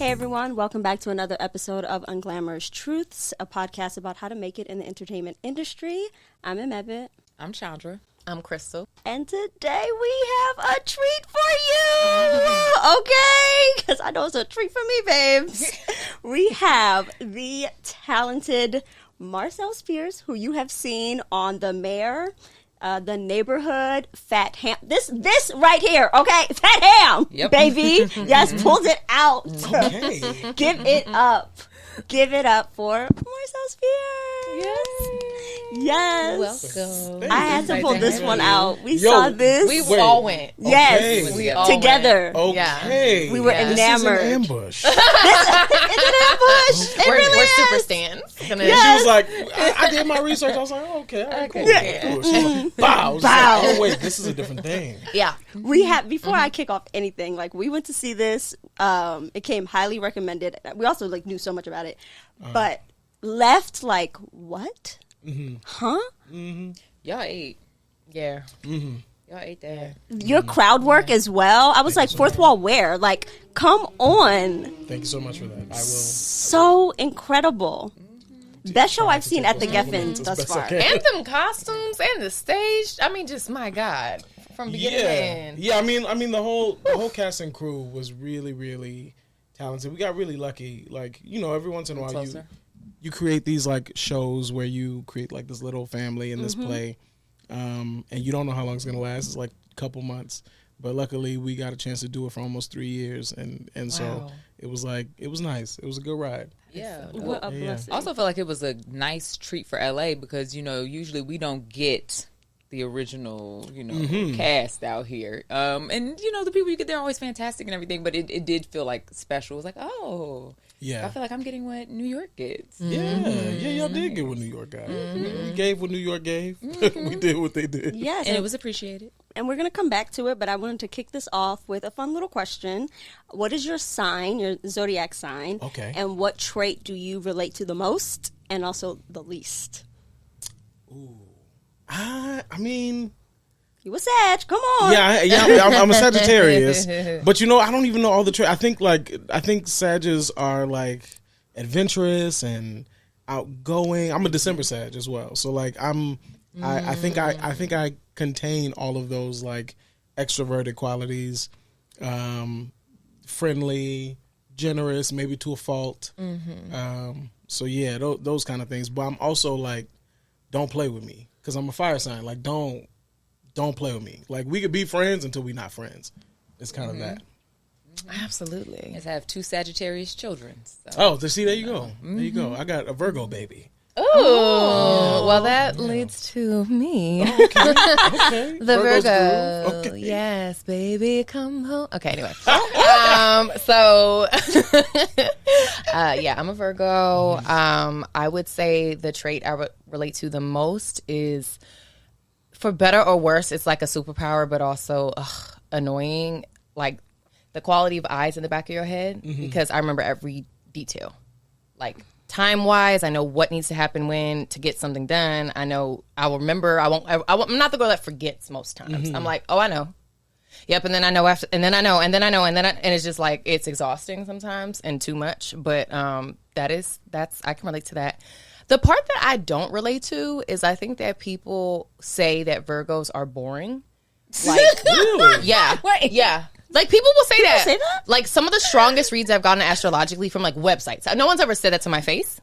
Hey everyone, welcome back to another episode of Unglamorous Truths, a podcast about how to make it in the entertainment industry. I'm Emebit. I'm Chandra. I'm Crystal. And today we have a treat for you, okay? Because I know it's a treat for me, babes. We have the talented Marcel Spears, who you have seen on The Mayor, The Neighborhood, Fat Ham. This right here, okay? Fat Ham, baby. Yes, pulled it out. Okay. Give it up. Give it up for Marcel Spears. Yes. Welcome. I had to pull this one out. We saw this. We all went. Yes. Okay. We all Together. went. Okay. Yeah. We were Yeah. enamored. This is an ambush. It's an ambush. It really We're is. super stands. She was like, I did my research. I was like, okay, all right, cool. Okay. Cool. She's like, bow. I was Bow. like, oh, wait, this is a different thing. Yeah. We had, before I kick off anything, like we went to see this. It came highly recommended. We also like knew so much about it, but left like, what? Huh? Y'all ate. Yeah. Y'all ate that. Your crowd work as well. I was like, fourth wall where? Like, come on. Thank you so much for that. I will. So incredible. Best show I've seen at the Geffen thus far. And them costumes and the stage. I mean, just my God. From beginning to end. Yeah. I mean, the whole cast and crew was really, really talented. We got really lucky. Like, you know, every once in a while you create these like shows where you create like this little family in this play, and you don't know how long it's gonna last. It's like a couple months, but luckily we got a chance to do it for almost 3 years, and so it was nice. It was a good ride. Yeah. What a blessing. I also feel like it was a nice treat for LA because, you know, usually we don't get the original, you know, cast out here. And, you know, the people you get there are always fantastic and everything, but it did feel like special. It was like, oh, Yeah. I feel like I'm getting what New York gets. Yeah, y'all did get what New York got. We gave what New York gave. We did what they did. Yes. And it was appreciated. And we're going to come back to it, but I wanted to kick this off with a fun little question. What is your sign, your zodiac sign? Okay. And what trait do you relate to the most and also the least? I mean, You a Sag, come on. I'm a Sagittarius, but you know, I don't even know all the traits. I think Sages are like adventurous and outgoing. I'm a December Sag as well, so like I think I contain all of those like extroverted qualities, friendly, generous, maybe to a fault. So yeah, those kind of things. But I'm also like, don't play with me because I'm a fire sign. Like don't play with me. Like we could be friends until we're not friends. It's kind of that. Absolutely. Let's have 2 Sagittarius children. So. Oh, see, there you go. There you go. I got a Virgo baby. Oh, well, that leads to me. Okay. Okay. The Virgo's Virgo. groove. Okay. Yes, baby, come home. Okay, anyway. So, yeah, I'm a Virgo. I would say the trait I relate to the most is, for better or worse, it's like a superpower, but also annoying. Like the quality of eyes in the back of your head, because I remember every detail. Like, time-wise, I know what needs to happen when to get something done. I know I'll remember. I'm not the girl that forgets most times. I'm like, oh, I know. Yep, and then I know after, and then I know, and then I know, and it's just like it's exhausting sometimes and too much. But that's I can relate to that. The part that I don't relate to is I think that people say that Virgos are boring. Like, Really? yeah, Wait. yeah. Like, people will say that. say that? Like, some of the strongest reads I've gotten astrologically from, like, websites. No one's ever said that to my face.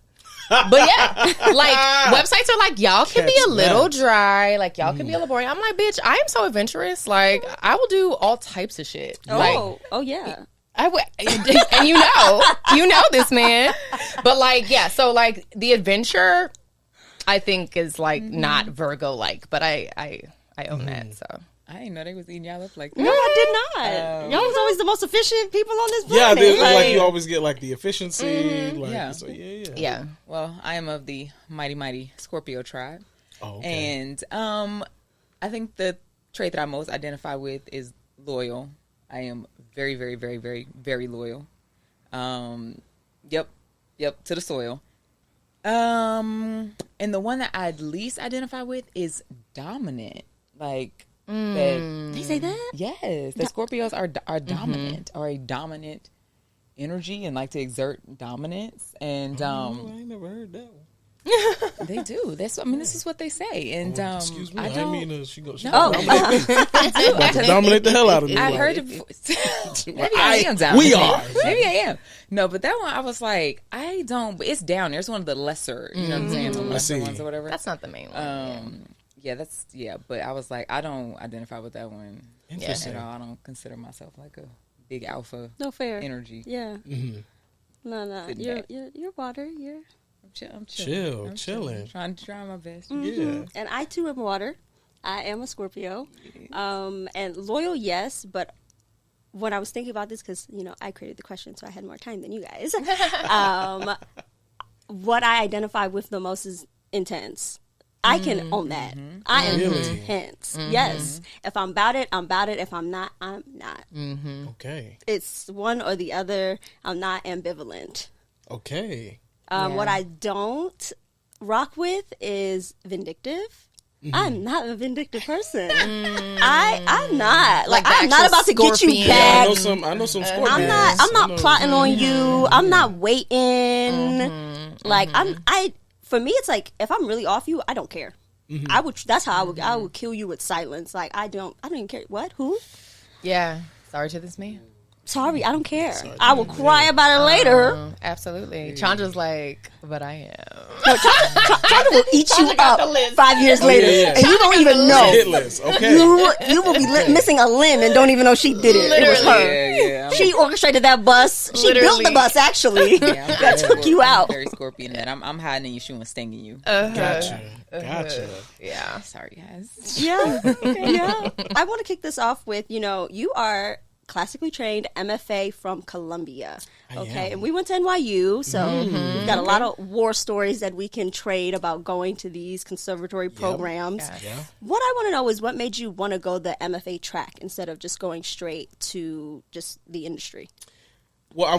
But, yeah. Like, websites are like, y'all can be a little dry. Like, y'all can be a little boring. I'm like, bitch, I am so adventurous. Like, I will do all types of shit. Like, Oh, yeah. and you know this, man. But, like, yeah. So, like, the adventure, I think, is, like, not Virgo-like. But I own that, so. I didn't know they was eating y'all up like that. No, I did not. Y'all was always the most efficient people on this Yeah, planet. like you always get like the efficiency. Like, Yeah. So yeah. Yeah. Well, I am of the mighty Scorpio tribe. Oh, okay. And I think the trait that I most identify with is loyal. I am very, very, very, very, very loyal. Yep, to the soil. And the one that I least identify with is dominant. Like, They say that? yes, the Scorpios are dominant, or a dominant energy and like to exert dominance. And I ain't never heard that one. they do. This is what they say. And Excuse me, I I don't mean she goes. Oh. About to dominate the hell out of me. I've like, heard it before. Maybe I am down. We are. Maybe I am. No, but that one I was like, I don't. But it's down there. It's one of the lesser. You know what I'm saying? The lesser ones or whatever. That's not the main one. But I was like, I don't identify with that one Interesting. at all. I don't consider myself like a big alpha. No fair. Energy. Yeah. Mm-hmm. No. You're water. I'm Chilling. Trying my best. Yeah. And I too am water. I am a Scorpio. And loyal, yes, but when I was thinking about this, because, I created the question, so I had more time than you guys. What I identify with the most is intense. I can own that. I am intense. Yes. If I'm about it, I'm about it. If I'm not, I'm not. Okay. It's one or the other. I'm not ambivalent. Okay. What I don't rock with is vindictive. I'm not a vindictive person. I'm not. Like I'm not about to get you scorpion. back. I know some Scorpions. I'm not plotting on you. I'm not waiting. Like for me, it's like if I'm really off you, I don't care. That's how I would kill you with silence. Like I don't even care. What? Who? Yeah. Sorry to this man. Sorry, I don't care. I will cry about it later. Absolutely. Chandra's like, but I am. No, Chandra will eat you up 5 years later, and you don't even know. Hit list. Okay. You will be missing a limb and don't even know she did it. It was her. Yeah. She orchestrated that bus. She built the bus, actually. That took you out. I'm very Scorpion. That I'm hiding in your shoe and stinging you. Gotcha. Yeah. Sorry, guys. Yeah. Yeah. I want to kick this off with, you are classically trained MFA from Columbia. Okay. And we went to NYU, so we've got a lot of war stories that we can trade about going to these conservatory programs. Yeah. What I want to know is what made you want to go the MFA track instead of just going straight to just the industry? Well,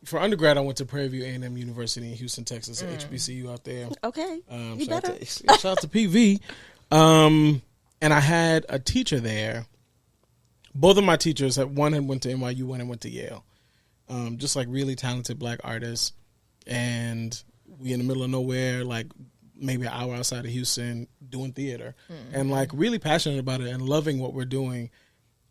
for undergrad, I went to Prairie View A&M University in Houston, Texas, HBCU out there. Okay. You Shout better. out to PV. And I had a teacher there. Both of my teachers, one had went to NYU, one had went to Yale. Just like really talented black artists. And we in the middle of nowhere, like maybe an hour outside of Houston, doing theater. And like really passionate about it and loving what we're doing.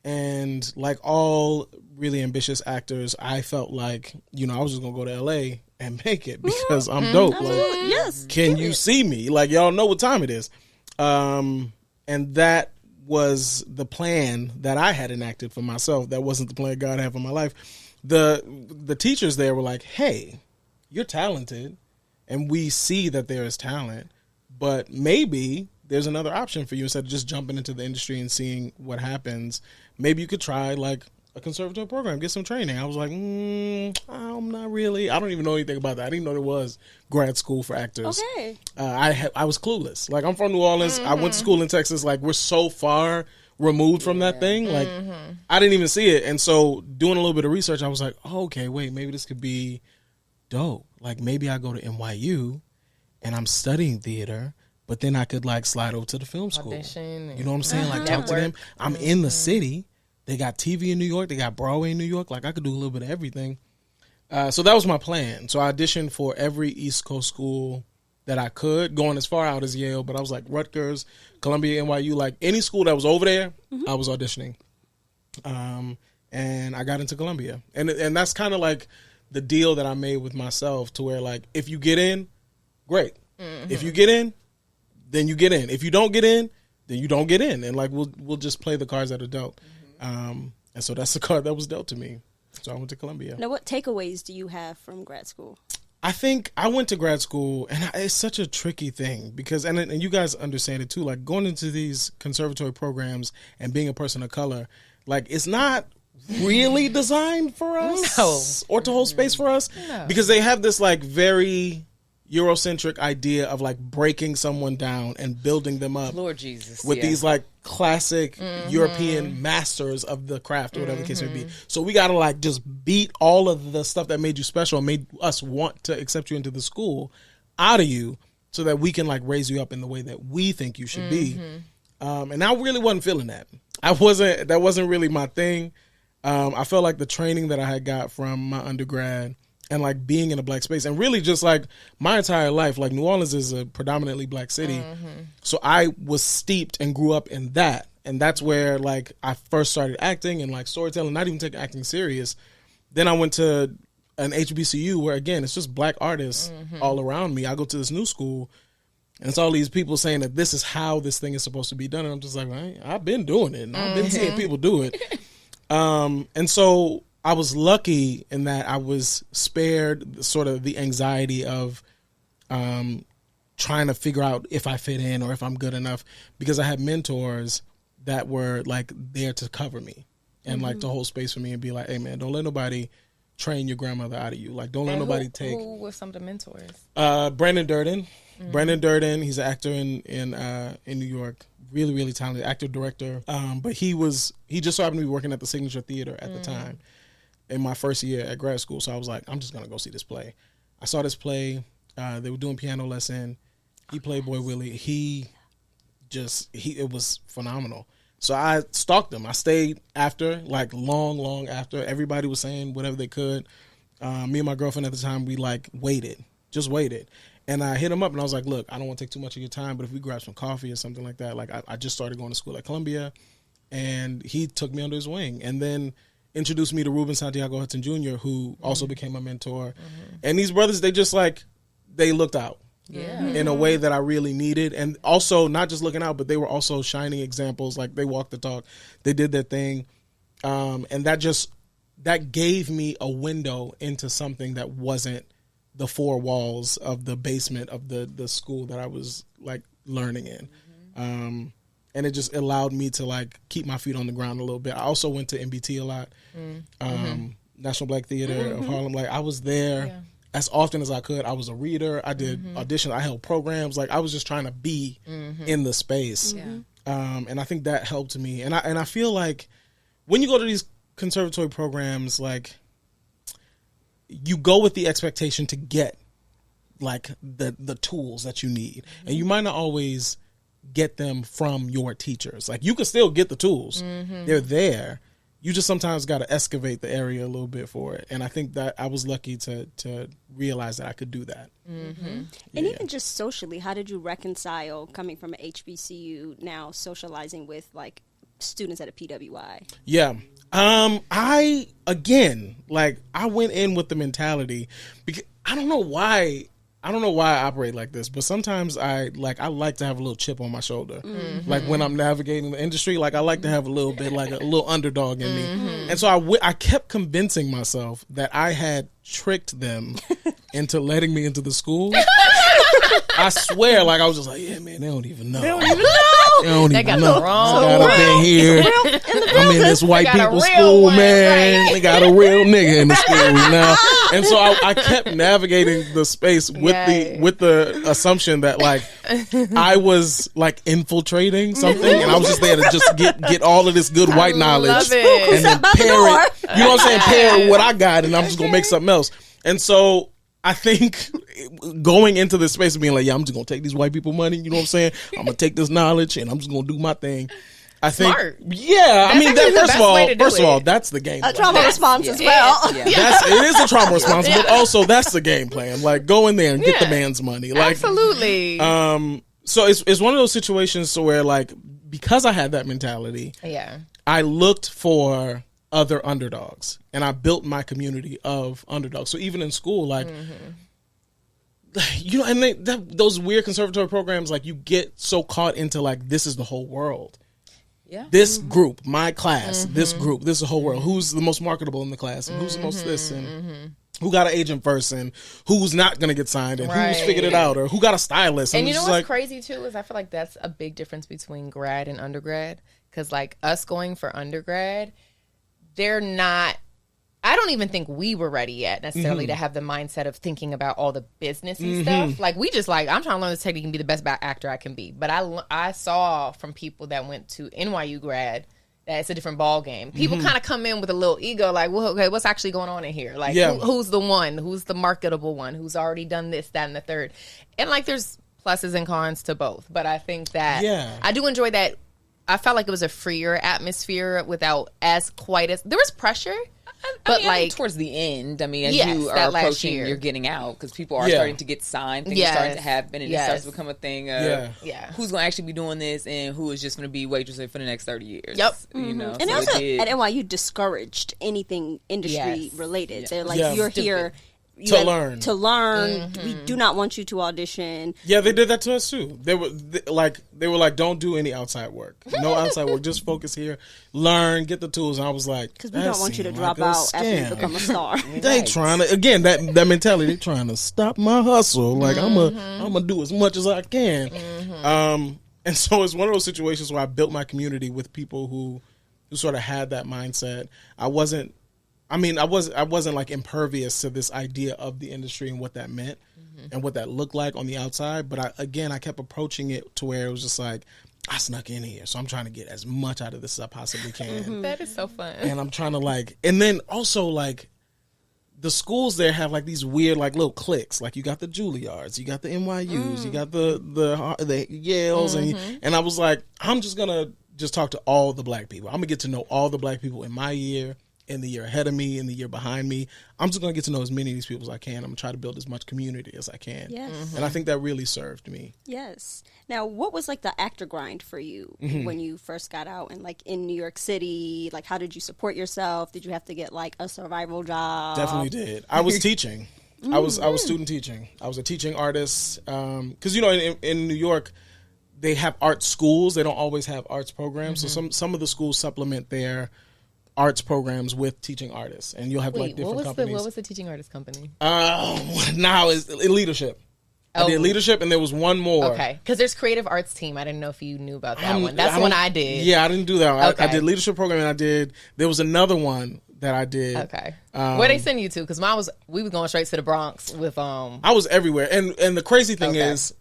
And like all really ambitious actors, I felt like, I was just going to go to LA and make it because I'm dope. Like, Yes. can you see me? Like, y'all know what time it is. And that was the plan that I had enacted for myself. That wasn't the plan God had for my life. The teachers there were like, hey, you're talented, and we see that there is talent, but maybe there's another option for you instead of just jumping into the industry and seeing what happens. Maybe you could try like a conservatory program, get some training. I was like, I'm not really. I don't even know anything about that. I didn't know there was grad school for actors. Okay. I was clueless. Like I'm from New Orleans. I went to school in Texas. Like we're so far removed from that thing. Like I didn't even see it. And so doing a little bit of research, I was like, okay, wait, maybe this could be dope. Like maybe I go to NYU and I'm studying theater, but then I could like slide over to the film school. Audition. You know what I'm saying? Like talk to them. I'm in the city. They got TV in New York. They got Broadway in New York. Like I could do a little bit of everything. So that was my plan. So I auditioned for every East Coast school that I could, going as far out as Yale. But I was like Rutgers, Columbia, NYU, like any school that was over there, I was auditioning. And I got into Columbia. And that's kind of like the deal that I made with myself to where like, if you get in, great. If you get in, then you get in. If you don't get in, then you don't get in. And like, we'll just play the cards that are dealt. And so that's the card that was dealt to me. So I went to Columbia. Now, what takeaways do you have from grad school? I think I went to grad school, and it's such a tricky thing because, and you guys understand it too, like going into these conservatory programs and being a person of color, like it's not really designed for us or to hold space for us because they have this like very Eurocentric idea of like breaking someone down and building them up. Lord Jesus. With these like classic European masters of the craft or whatever the case may be. So we got to like just beat all of the stuff that made you special and made us want to accept you into the school out of you so that we can like raise you up in the way that we think you should be. And I really wasn't feeling that. That wasn't really my thing. I felt like the training that I had got from my undergrad and like being in a black space and really just like my entire life, like New Orleans is a predominantly black city. So I was steeped and grew up in that. And that's where like I first started acting and like storytelling, not even taking acting serious. Then I went to an HBCU where again, it's just black artists all around me. I go to this new school and it's all these people saying that this is how this thing is supposed to be done. And I'm just like, I've been doing it and I've been seeing people do it. And so I was lucky in that I was spared sort of the anxiety of trying to figure out if I fit in or if I'm good enough because I had mentors that were like there to cover me and like to hold space for me and be like, hey man, don't let nobody train your grandmother out of you. Like don't let nobody take. Who were some of the mentors? Brandon Durden. Brandon Durden, he's an actor in New York. Really, really talented actor, director. But he just so happened to be working at the Signature Theater at the time in my first year at grad school. So I was like, I'm just going to go see this play. I saw this play. They were doing piano lesson. He played Boy Willie. It was phenomenal. So I stalked him. I stayed after, like long after. Everybody was saying whatever they could. Me and my girlfriend at the time, we like waited. And I hit him up and I was like, look, I don't want to take too much of your time, but if we grab some coffee or something like that, like I just started going to school at Columbia and he took me under his wing and then introduced me to Ruben Santiago Hudson Jr., who also became a mentor. And these brothers, they just like, they looked out in a way that I really needed. And also not just looking out, but they were also shining examples. Like they walked the talk, they did their thing. And that gave me a window into something that wasn't the four walls of the basement of the school that I was like learning in. And it just allowed me to like keep my feet on the ground a little bit. I also went to NBT a lot, National Black Theater of Harlem. Like I was there as often as I could. I was a reader. I did auditions. I held programs. Like I was just trying to be in the space. And I think that helped me. And I feel like when you go to these conservatory programs, like you go with the expectation to get like the tools that you need. And you might not always get them from your teachers. Like you can still get the tools. They're there. You just sometimes got to excavate the area a little bit for it. And I think that I was lucky to realize that I could do that. And even just socially, how did you reconcile coming from an HBCU now socializing with like students at a PWI? Yeah. I went in with the mentality because I don't know why I operate like this, but sometimes I like to have a little chip on my shoulder. Like when I'm navigating the industry, like I like to have a little bit like a little underdog in me. And so I kept convincing myself that I had tricked them into letting me into the school. I swear, like I was just like, yeah, man, they don't even know. They got the wrong. I got up in here. I'm in this white people school, man. Right? They got a real nigga in the school now. And so I kept navigating the space with the assumption that like I was like infiltrating something, and I was just there to just get all of this good white knowledge and then pair it. You know what I'm saying? Pair what I got, and I'm just gonna make something else. And so I think going into this space and being like, yeah, I'm just going to take these white people money. You know what I'm saying? I'm going to take this knowledge and I'm just going to do my thing. I think, smart. Yeah, I mean, first of all, that's the game plan. A trauma response as well. It is a trauma response, but also that's the game plan. Like, go in there and get the man's money. Like, absolutely. So it's one of those situations where, like, because I had that mentality, I looked for other underdogs, and I built my community of underdogs. So even in school, like, you know, and those weird conservatory programs, like, you get so caught into like, this is the whole world. Yeah. This group, my class, this group, this is the whole world. Who's the most marketable in the class, and who's the most this, and who got an agent first, and who's not going to get signed, and who's figured it out, or who got a stylist. And you know what's crazy too is I feel like that's a big difference between grad and undergrad, because like us going for undergrad, they're not, I don't even think we were ready yet necessarily to have the mindset of thinking about all the businessy stuff. Like, we just like, I'm trying to learn this technique and be the best actor I can be. But I saw from people that went to NYU grad that it's a different ball game. People kind of come in with a little ego, like, well, okay, what's actually going on in here? Like, who's the one? Who's the marketable one? Who's already done this, that, and the third? And like, there's pluses and cons to both. But I think that I do enjoy that I felt like it was a freer atmosphere without as quite as there was pressure. But I think towards the end, as you are approaching, you're getting out because people are starting to get signed, things are starting to happen, and it starts to become a thing of who's going to actually be doing this and who is just going to be waitressing for the next 30 years. Yep. You know, and so also at NYU discouraged anything industry related. Yes. They're like, you're here. To learn. We do not want you to audition. Yeah, they did that to us too. They were like, don't do any outside work. No outside work. Just focus here, learn, get the tools. And I was like, because we don't want you to drop out after you become a star. They trying to again that mentality. They trying to stop my hustle. Like I'm gonna do as much as I can. And so it's one of those situations where I built my community with people who sort of had that mindset. I wasn't like impervious to this idea of the industry and what that meant and what that looked like on the outside. But I kept approaching it to where it was just like, I snuck in here, so I'm trying to get as much out of this as I possibly can. That is so fun. And I'm trying to and then also the schools there have these weird little cliques. Like you got the Juilliards, you got the NYUs, you got the Yales, and I was like, I'm just gonna talk to all the black people. I'm gonna get to know all the black people in my year, in the year ahead of me, in the year behind me. I'm just going to get to know as many of these people as I can. I'm going to try to build as much community as I can. Yes. And I think that really served me. Yes. Now, what was the actor grind for you when you first got out and in New York City? How did you support yourself? Did you have to get a survival job? Definitely did. I was teaching. I was student teaching. I was a teaching artist. Because, in New York, they have art schools. They don't always have arts programs. So some of the schools supplement their arts programs with teaching artists, and you'll have different companies. What was the teaching artist company? Now is leadership. I did leadership, and there was one more. Okay, because there's creative arts team. I didn't know if you knew about that one. That's the one I did. Yeah, I didn't do that one. Okay. I did leadership program, and there was another one that I did. Okay, where they send you to? Because we were going straight to the Bronx with. I was everywhere, and the crazy thing is,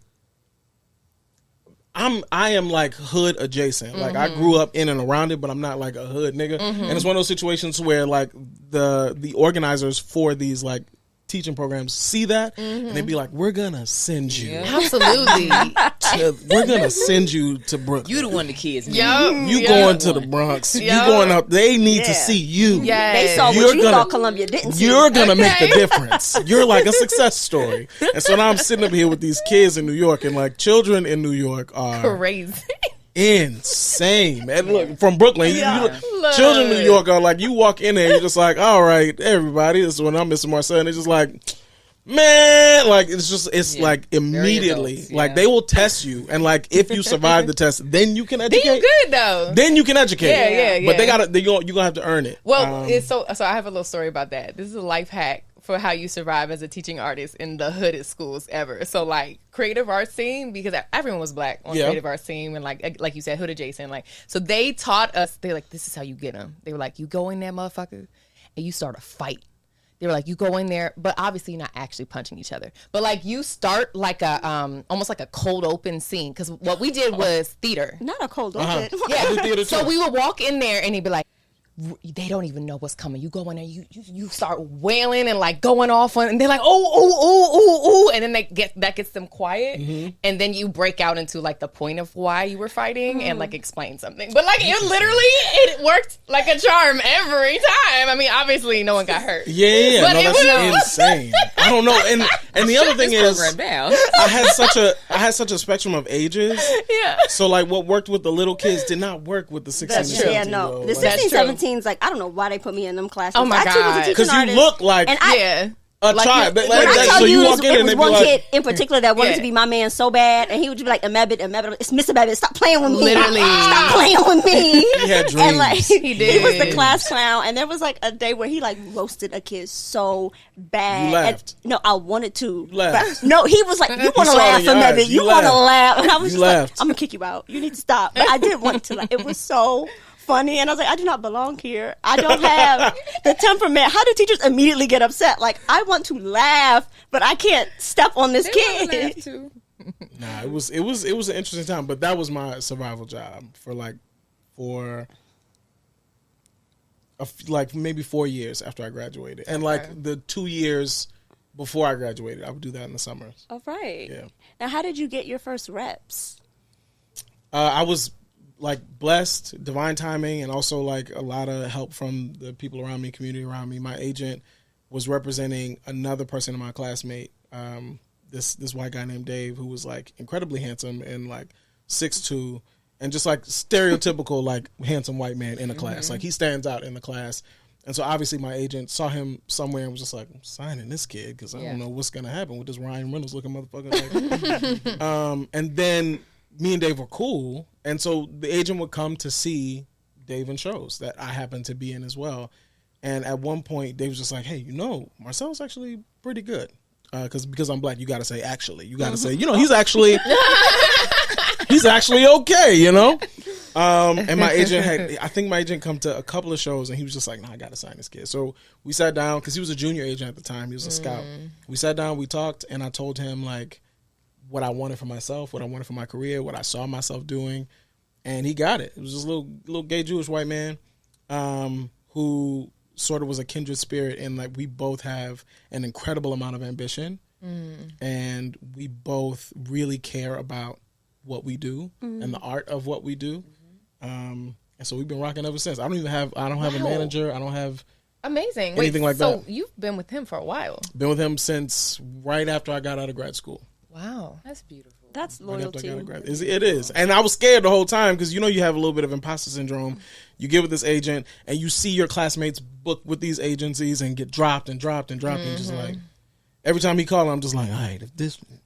I am hood adjacent. I grew up in and around it, but I'm not a hood nigga. And it's one of those situations where the organizers for these teaching programs see that and they be like, we're gonna send you. Absolutely. We're gonna send you to Brooklyn. You the one the kids need. You going to the Bronx. You going up. They need to see you. They saw what you thought Columbia didn't see. You're gonna make the difference. You're a success story. And so now I'm sitting up here with these kids in New York, and children in New York are crazy. Insane. And look, from Brooklyn, children in New York are you walk in there, you're just all right, everybody. This is when I'm Mr. Marcel, and it's just man, it's immediately, they will test you, and if you survive the test, then you can educate. Then you good though. Then you can educate. Yeah. But you're gonna have to earn it. Well, it's so I have a little story about that. This is a life hack for how you survive as a teaching artist in the hooded schools ever. So creative arts team, because everyone was black on creative arts team, and like you said, hood adjacent. So they taught us. They're this is how you get them. They were you go in there, motherfucker, and you start a fight. They were you go in there, but obviously you're not actually punching each other. But you start a almost a cold open scene, because what we did was theater. Not a cold open. Yeah. So we would walk in there, and he'd be they don't even know what's coming. You go in there, you start wailing and going off on, and they're oh, and then that gets them quiet, and then you break out into the point of why you were fighting and explain something. But it worked like a charm every time. Obviously no one got hurt. Yeah, but that's insane. I don't know, and the other thing is, I had such a spectrum of ages. Yeah. So what worked with the little kids did not work with the 16 and 17. Yeah, no, the 16, 17. I don't know why they put me in them classes. Oh my God. Because you look a child. When I tell so you, you walk in it and was they be one kid in particular that wanted to be my man so bad, and he would just be Mebit, it's Mr. Mebit, stop playing with me. Literally. Stop playing with me. He had dreams. And he did. He was the class clown, and there was a day where he roasted a kid so bad. You laughed. No, I wanted to. You laughed. No, he was you want to laugh for Mebit. You want to laugh. And I was just I'm going to kick you out. You need to stop. But I did want to. It was so funny, and I was I do not belong here. I don't have the temperament. How do teachers immediately get upset? I want to laugh, but I can't step on this kid. Nah, it was an interesting time, but that was my survival job for maybe 4 years after I graduated, and the 2 years before I graduated, I would do that in the summers. All right. Yeah. Now, how did you get your first reps? I was like blessed, divine timing, and also like a lot of help from the people around me, community around me. My agent was representing another person in my classmate, this white guy named Dave, who was like incredibly handsome and like 6'2", and just like stereotypical like handsome white man in a class. Like he stands out in the class. And so obviously my agent saw him somewhere and was just like, I'm signing this kid because I don't know what's going to happen with this Ryan Reynolds looking motherfucker. Like, and then me and Dave were cool. And so the agent would come to see Dave in shows that I happened to be in as well. And at one point, Dave was just like, hey, you know, Marcel's actually pretty good. Because I'm black, you got to say actually. You got to say, you know, he's actually okay, you know? And my agent I think my agent come to a couple of shows and he was just like, nah, I got to sign this kid. So we sat down because he was a junior agent at the time. He was a scout. We sat down, we talked, and I told him like what I wanted for myself, what I wanted for my career, what I saw myself doing. And he got it. It was this little gay Jewish white man who sort of was a kindred spirit, and like we both have an incredible amount of ambition and we both really care about what we do and the art of what we do. And so we've been rocking ever since. I don't have a manager. I don't have amazing anything like that. So you've been with him for a while. Been with him since right after I got out of grad school. Wow. That's beautiful. That's loyalty. It is. And I was scared the whole time because, you know, you have a little bit of imposter syndrome. You get with this agent and you see your classmates book with these agencies and get dropped and dropped and dropped. And just like, every time he called, I'm just like, all right,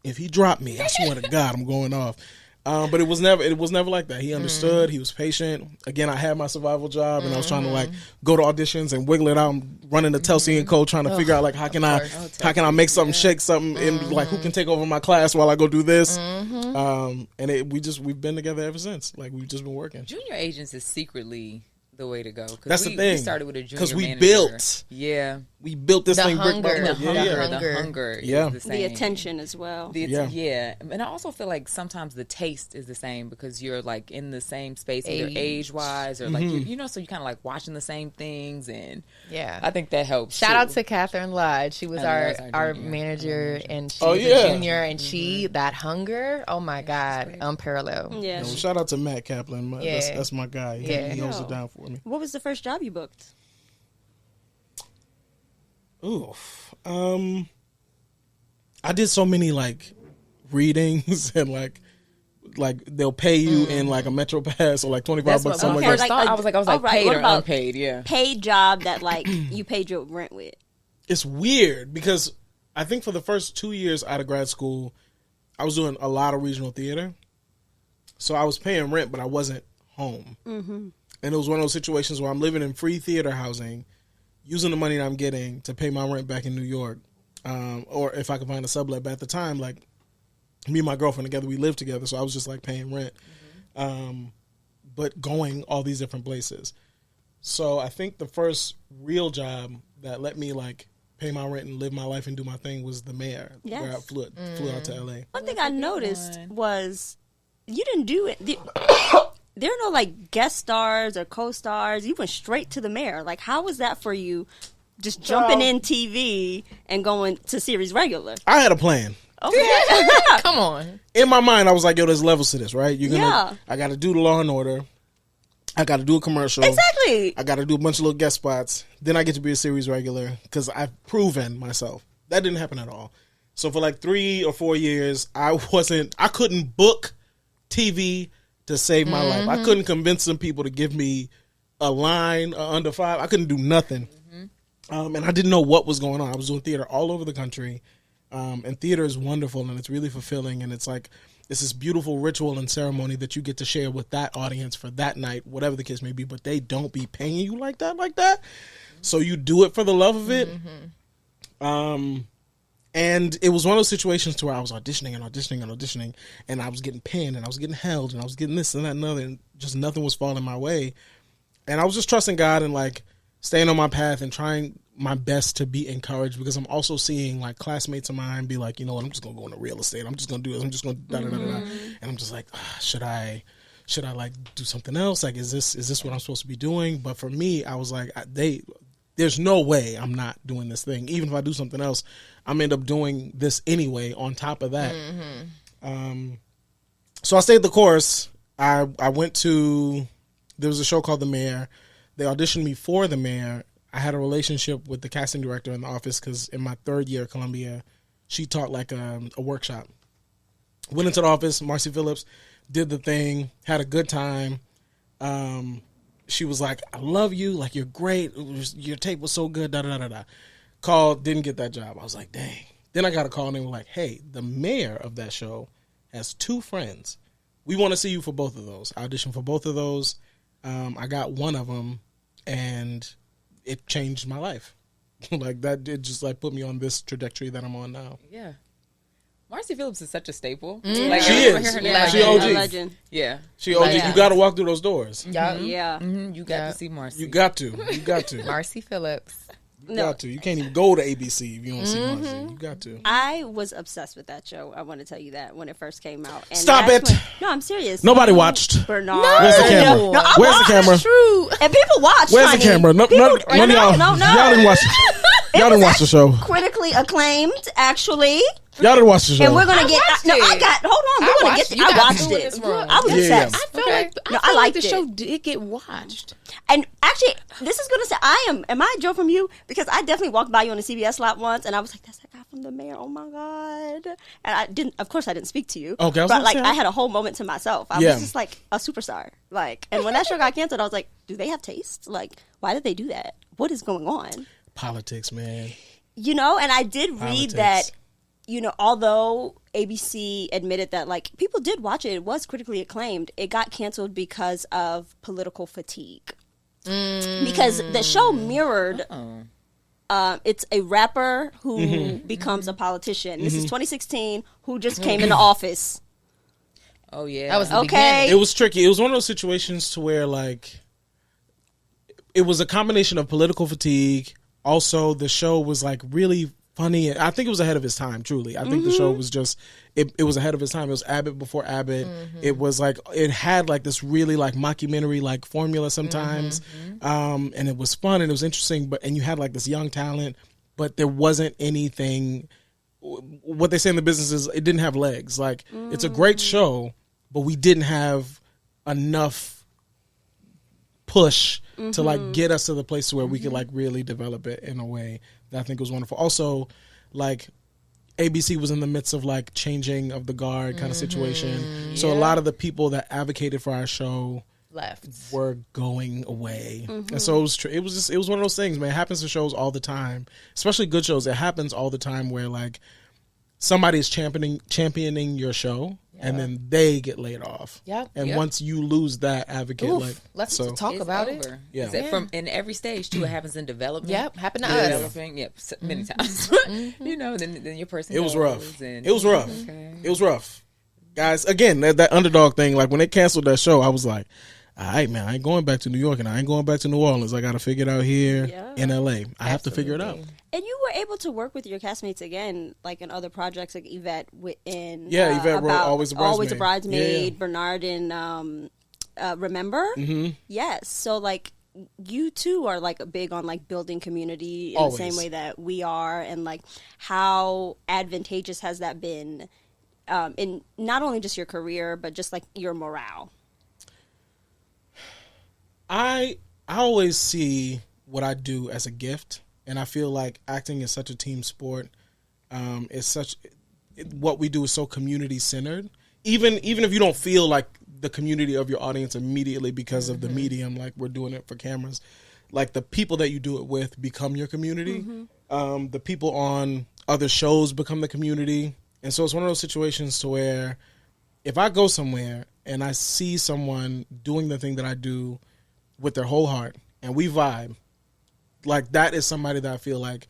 if he dropped me, I swear to God, I'm going off. But it was never like that. He understood. He was patient. Again, I had my survival job, and I was trying to like go to auditions and wiggle it out. I'm running the Telsey and Co, trying to figure out like how can I make something shake something, and like who can take over my class while I go do this. And we've been together ever since. Like we've just been working. Junior agents is secretly the way to go. That's the thing. We started with a junior because we manager. we built this thing brick by brick. The hunger is the same. The attention as well. And I also feel like sometimes the taste is the same because you're like in the same space, either age wise or like you know, so you kind of like watching the same things, and I think that helps. Shout out to Catherine Lodge. She was our manager, and she was a junior, and she that hunger. Oh my God, unparalleled. Yeah. Shout out to Matt Kaplan. That's my guy. He holds it down for me. What was the first job you booked? Oof. I did so many like readings and like they'll pay you in like a Metro Pass or like $25 something like that. I was like paid or unpaid, paid job that like you paid your rent with. It's weird because I think for the first 2 years out of grad school, I was doing a lot of regional theater, so I was paying rent, but I wasn't home. And it was one of those situations where I'm living in free theater housing, using the money that I'm getting to pay my rent back in New York, or if I could find a sublet. But at the time, like me and my girlfriend together, we lived together, so I was just like paying rent, but going all these different places. So I think the first real job that let me like pay my rent and live my life and do my thing was the mayor, where I flew out to LA. One thing I noticed was you didn't do it. There are no like guest stars or co-stars. You went straight to the mayor. Like, how was that for you? Just jumping in TV and going to series regular. I had a plan. Okay, come on. In my mind, I was like, "Yo, there's levels to this, right? I got to do the Law and Order. I got to do a commercial. Exactly. I got to do a bunch of little guest spots. Then I get to be a series regular because I've proven myself. That didn't happen at all. So for like 3 or 4 years, I couldn't book TV to save my life. I couldn't convince some people to give me a line under 5. I couldn't do nothing. And I didn't know what was going on. I was doing theater all over the country. And theater is wonderful and it's really fulfilling. And it's like, it's this beautiful ritual and ceremony that you get to share with that audience for that night, whatever the case may be. But they don't be paying you like that. So you do it for the love of it. And it was one of those situations where I was auditioning, and I was getting pinned, and I was getting held, and I was getting this and that and other, and just nothing was falling my way. And I was just trusting God and like staying on my path and trying my best to be encouraged, because I'm also seeing like classmates of mine be like, you know what, I'm just gonna go into real estate. I'm just gonna do this. I'm just gonna da da da da. And I'm just like, should I like do something else? Like, is this what I'm supposed to be doing? But for me, I was like, there's no way I'm not doing this thing. Even if I do something else, I'm end up doing this anyway on top of that. So I stayed the course. I went to, there was a show called The Mayor. They auditioned me for The Mayor. I had a relationship with the casting director in the office because in my third year at Columbia, she taught like a workshop. Went into the office, Marcy Phillips, did the thing, had a good time. She was like, I love you, like you're great, your tape was so good, da-da-da-da-da. Called, didn't get that job. I was like, dang. Then I got a call and they were like, hey, the mayor of that show has 2 friends. We want to see you for both of those. I auditioned for both of those. I got one of them and it changed my life. Like that, it just like put me on this trajectory that I'm on now. Yeah. Marcy Phillips is such a staple. Mm-hmm. Like, She is. She OG. A legend. Yeah. She OG. Yeah. You got to walk through those doors. Yeah. Yeah. Mm-hmm. You got Yeah. to see Marcy. You got to. You got to. Marcy Phillips. You got to. You can't even go to ABC if you don't see Marcy. You got to. I was obsessed with that show. I want to tell you that when it first came out. And Stop that's it. No, I'm serious. Nobody watched. Bernard. Where's the camera? No, I Where's the watched. camera? True. And people watch. Where's the honey. camera? No, People- none of y'all. no. Y'all didn't watch. Y'all didn't watch the show. Critically acclaimed, actually. Y'all didn't watch the show. And we're gonna get. watched No, it. I got. Hold on. We're gonna get. You I got watched through it. this wrong. I was Yeah, yeah. obsessed. I feel Okay. like No, I I like liked the it. show did get watched. And actually, this is gonna say I am. Am I a Joe from you? Because I definitely walked by you on the CBS lot once, and I was like, "That's that guy from The Mayor." Oh my god! And I didn't. Of course, I didn't speak to you. Okay, I was but gonna like say- I had a whole moment to myself. I Yeah. was just like a superstar. Like, and when that show got canceled, I was like, "Do they have taste? Like, why did they do that? What is going on?" Politics, man. You know, and I did read Politics. that, you know, although ABC admitted that, like, people did watch it, it was critically acclaimed, it got canceled because of political fatigue. Because the show mirrored, it's a rapper who becomes a politician. This is 2016, who just came into office. Oh, yeah. That was the Okay. It was tricky. It was one of those situations to where like it was a combination of political fatigue. Also, the show was like really funny. I think it was ahead of its time. Truly, I think the show was just it was ahead of its time. It was Abbott before Abbott. It was like it had like this really like mockumentary like formula sometimes, and it was fun and it was interesting. But and you had like this young talent, but there wasn't anything. What they say in the business is it didn't have legs. Like it's a great show, but we didn't have enough push to like get us to the place where we could like really develop it in a way that I think was wonderful. Also, like ABC was in the midst of like changing of the guard kind of situation. So a lot of the people that advocated for our show left. were going away. And so it was just, it was one of those things, man. It happens to shows all the time, especially good shows. It happens all the time where like somebody is championing your show and then they get laid off. Yep. And Yep. once you lose that advocate, Oof. like Let's so, talk It's about over. it. Yeah. Is that from in every stage too? It happens in development. Yep, happened to us. Developing, yep, many times. You know, then your person. It was goes rough. and- It was rough. Okay. It was rough. Guys, again, that underdog thing, like when they canceled that show, I was like, all right, man, I ain't going back to New York and I ain't going back to New Orleans. I got to figure it out here Yeah. in LA. I have to figure it out. And you were able to work with your castmates again, like in other projects, like Yvette in Yeah, Yvette wrote about Always a Always a Bridesmaid. Bridesmaid, Yeah. Bernard in Remember. Mm-hmm. Yes, so like you too are like big on like building community in Always. the same way that we are, and like how advantageous has that been in not only just your career but just like your morale. I always see what I do as a gift, and I feel like acting is such a team sport. What we do is so community centered. Even if you don't feel like the community of your audience immediately because of the medium, like we're doing it for cameras, like the people that you do it with become your community. The people on other shows become the community, and so it's one of those situations to where if I go somewhere and I see someone doing the thing that I do with their whole heart and we vibe, like that is somebody that I feel like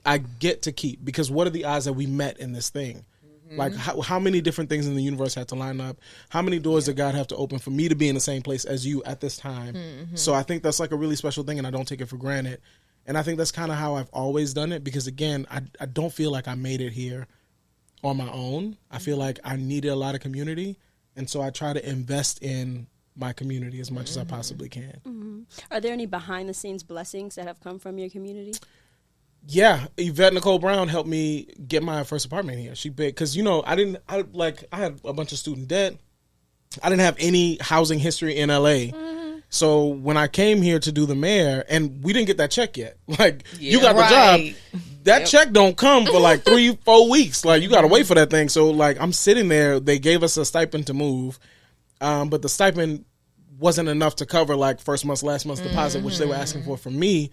I get to keep, because what are the odds that we met in this thing? Like how many different things in the universe had to line up? How many doors did God have to open for me to be in the same place as you at this time? So I think that's like a really special thing, and I don't take it for granted. And I think that's kind of how I've always done it, because again, I don't feel like I made it here on my own. I feel like I needed a lot of community, and so I try to invest in my community as much as I possibly can. Are there any behind the scenes blessings that have come from your community? Yeah, Yvette Nicole Brown helped me get my first apartment here. She paid, because I had a bunch of student debt. I didn't have any housing history in LA. So when I came here to do the mayor, and we didn't get that check yet. Like, you got the job. That check don't come for like 3-4 weeks. Like, you got to wait for that thing. So, like, I'm sitting there. They gave us a stipend to move. But the stipend wasn't enough to cover, like, first month's, last month's deposit, which they were asking for from me.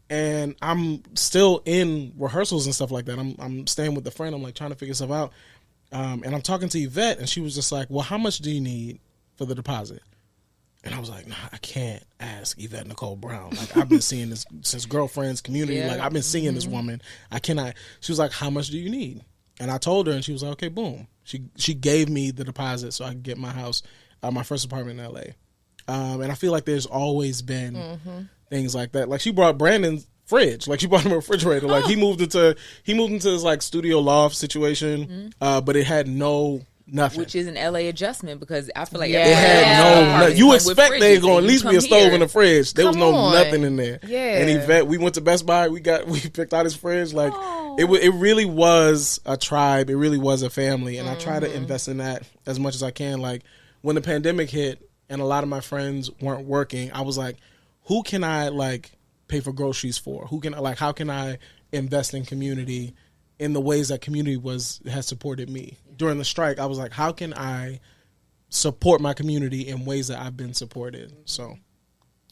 And I'm still in rehearsals and stuff like that. I'm staying with a friend. I'm, like, trying to figure stuff out. And I'm talking to Yvette, and she was just like, well, how much do you need for the deposit? And I was like, nah, I can't ask Yvette Nicole Brown. Like, I've been seeing this since Girlfriends Community. Like, I've been seeing this woman. I cannot. She was like, how much do you need? And I told her, and she was like, okay, boom. She gave me the deposit so I could get my house, my first apartment in L.A. And I feel like there's always been things like that. Like, she brought Brandon's fridge. Like, she bought him a refrigerator. Like, he moved into his, like, studio loft situation, but it had nothing. Which is an LA adjustment, because I feel like it had you expect they gonna at least be a stove in the fridge. There was nothing in there. Yeah. And Yvette, we went to Best Buy. We picked out his fridge. Like, it really was a tribe. It really was a family. And I try to invest in that as much as I can. Like, when the pandemic hit and a lot of my friends weren't working, I was like, who can I, like, pay for groceries for? How can I invest in community in the ways that community has supported me? During the strike, I was like, how can I support my community in ways that I've been supported? So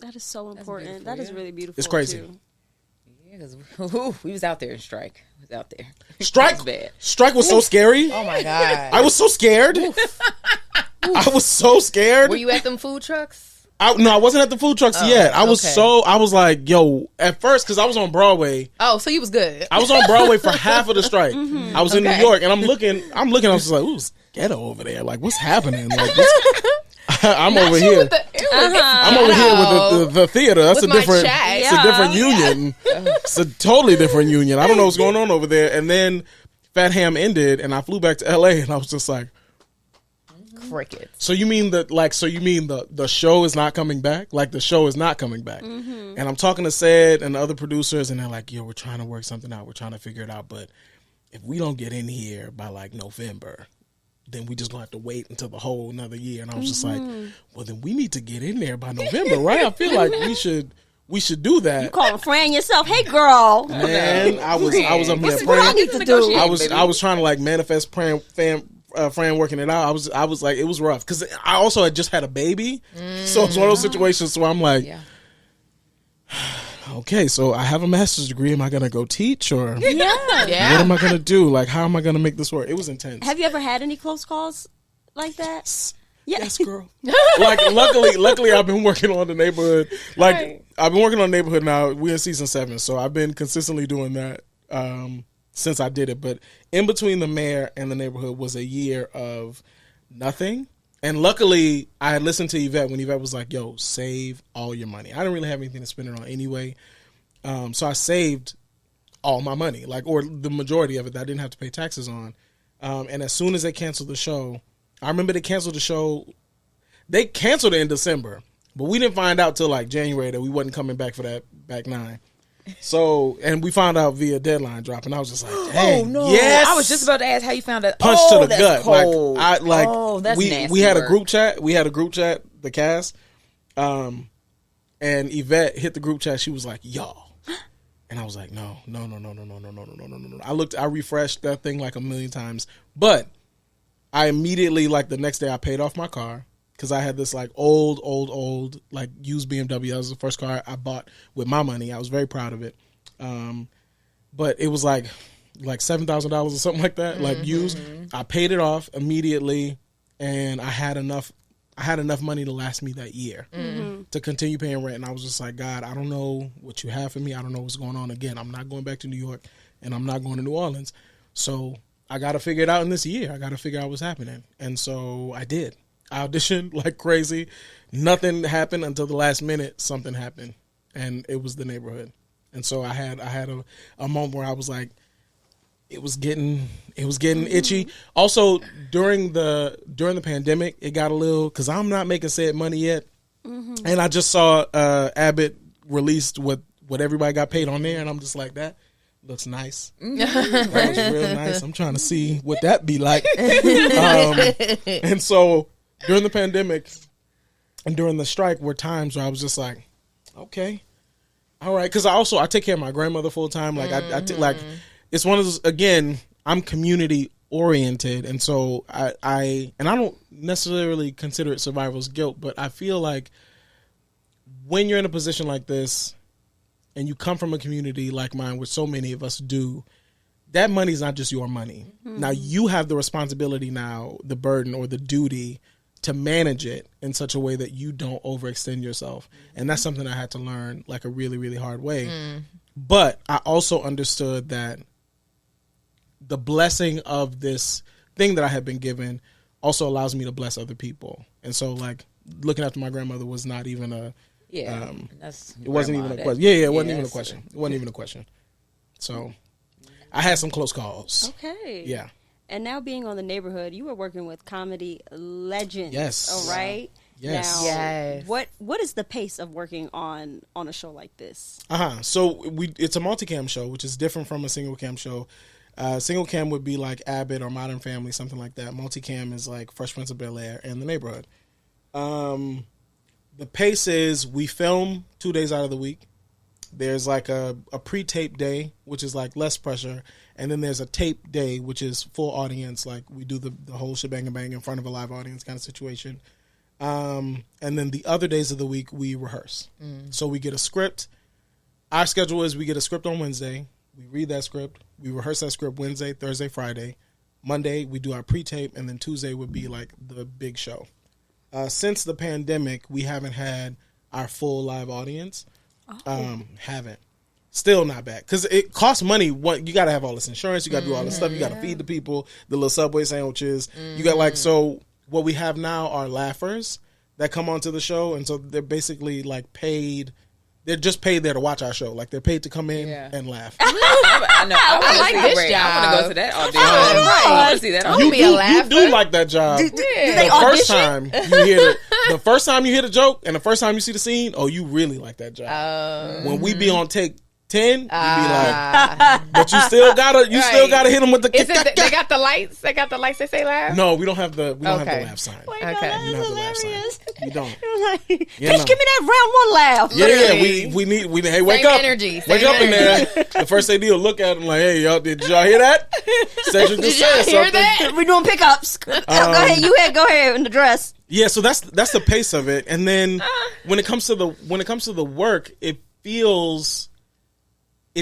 that is so important. That is really beautiful. It's crazy. Too. Yeah, because we was out there in strike. We was out there. Strike, bad. Strike was so scary. Oh my God. I was so scared. I was so scared. Were you at them food trucks? No, I wasn't at the food trucks yet. I was like, yo, at first, because I was on Broadway. Oh, so you was good. I was on Broadway for half of the strike. I was in New York, and I'm looking, I was just like, ooh, it's ghetto over there. Like, what's happening? Like, I'm over here. I'm over here with the theater. That's a different, it's a different union. It's a totally different union. I don't know what's going on over there. And then Fat Ham ended, and I flew back to LA, and I was just like, crickets. So you mean the show is not coming back? Like, the show is not coming back. And I'm talking to Sid and the other producers, and they're like, yo, we're trying to work something out. We're trying to figure it out. But if we don't get in here by, like, November, then we just gonna have to wait until the whole another year. And I was just like, well, then we need to get in there by November, right? I feel like we should do that. You calling Fran yourself? Hey, girl. Man, I was up here praying. What I need to do? I was trying to, like, manifest praying, Fran working it out. I was like, it was rough because I also had just had a baby, so it's one of those situations where I'm like, okay, so I have a master's degree. Am I gonna go teach or what am I gonna do? Like, how am I gonna make this work? It was intense. Have you ever had any close calls like that? Yes, girl. Like, luckily, I've been working on the neighborhood. Like, I've been working on the neighborhood now. We're in season 7, so I've been consistently doing that since I did it. But in between the mayor and the neighborhood was a year of nothing. And luckily, I had listened to Yvette when Yvette was like, yo, save all your money. I didn't really have anything to spend it on anyway. So I saved all my money, like, or the majority of it that I didn't have to pay taxes on. And as soon as they canceled the show, I remember they canceled the show. They canceled it in December, but we didn't find out till like January that we wasn't coming back for that back 9. So, and we found out via deadline drop, and I was just like, dang, oh no! Yes! I was just about to ask how you found that. Punch to the gut. Cold. That's nasty we had work. a group chat. We had a group chat, the cast. And Yvette hit the group chat. She was like, y'all. And I was like, no. I refreshed that thing like a million times. But I immediately, like, the next day I paid off my car. Because I had this, like, old, like, used BMW. That was the first car I bought with my money. I was very proud of it. But it was, like $7,000 or something like that, like, used. I paid it off immediately, and I had enough money to last me that year to continue paying rent. And I was just like, God, I don't know what you have for me. I don't know what's going on. Again, I'm not going back to New York, and I'm not going to New Orleans. So I got to figure it out in this year. I got to figure out what's happening. And so I did. I auditioned like crazy. Nothing happened until the last minute. Something happened, and it was the neighborhood. And so I had a moment where I was like, it was getting itchy. Also, during the pandemic, it got a little, because I'm not making said money yet, and I just saw Abbott released what everybody got paid on there, and I'm just like, that looks nice. That was real nice. I'm trying to see what that be like. And so during the pandemic and during the strike were times where I was just like, okay, all right. Because I take care of my grandmother full time. Like like it's one of those, again, I'm community oriented, and so I don't necessarily consider it survivor's guilt, but I feel like when you're in a position like this and you come from a community like mine, which so many of us do, that money is not just your money. Mm-hmm. Now you have the responsibility now, the burden or the duty to manage it in such a way that you don't overextend yourself. And that's something I had to learn like a really, really hard way. But I also understood that the blessing of this thing that I had been given also allows me to bless other people. And so like looking after my grandmother was not even it wasn't even a question. It wasn't even a question. It wasn't even a question. So I had some close calls. Okay. Yeah. And now being on The Neighborhood, you were working with comedy legends. Yes. All right. Yes. Now, Yes. What is the pace of working on a show like this? So it's a multicam show, which is different from a single cam show. Single cam would be like Abbott or Modern Family, something like that. Multicam is like Fresh Prince of Bel-Air and The Neighborhood. The pace is we film 2 days out of the week. There's like a pre-tape day, which is like less pressure. And then there's a tape day, which is full audience. Like we do the whole shebang and bang in front of a live audience kind of situation. And then the other days of the week, we rehearse. So we get a script. Our schedule is we get a script on Wednesday. We read that script. We rehearse that script Wednesday, Thursday, Friday. Monday, we do our pre-tape. And then Tuesday would be like the big show. Since the pandemic, we haven't had our full live audience. Haven't. Still not bad. Because it costs money. You got to have all this insurance. You got to do all this stuff. You got to feed the people, the little Subway sandwiches. You got like, so what we have now are laughers that come onto the show. And so they're basically like paid. They're just paid there to watch our show. Like they're paid to come in and laugh. I know. I like this job. I want to go to that audition. I want to see that audition. You do like that job. Do they audition? The first time you hear the joke and the first time you see the scene, you really like that job. When we be on take 10, you be like, but you still gotta hit them with the. Is it they got the lights? They got the lights that say laugh. No, we don't have the laugh sign. Oh my God, that is hilarious. We don't. Bitch, give me that round one laugh. Yeah. We need. Hey, wake Same up! energy. Wake up in there. The first thing they'll look at them like, hey, y'all, did y'all hear that? Cedric just said something. That? We're doing pickups. Go ahead. Go ahead in the dress. Yeah, so that's the pace of it. And then when it comes to the work, it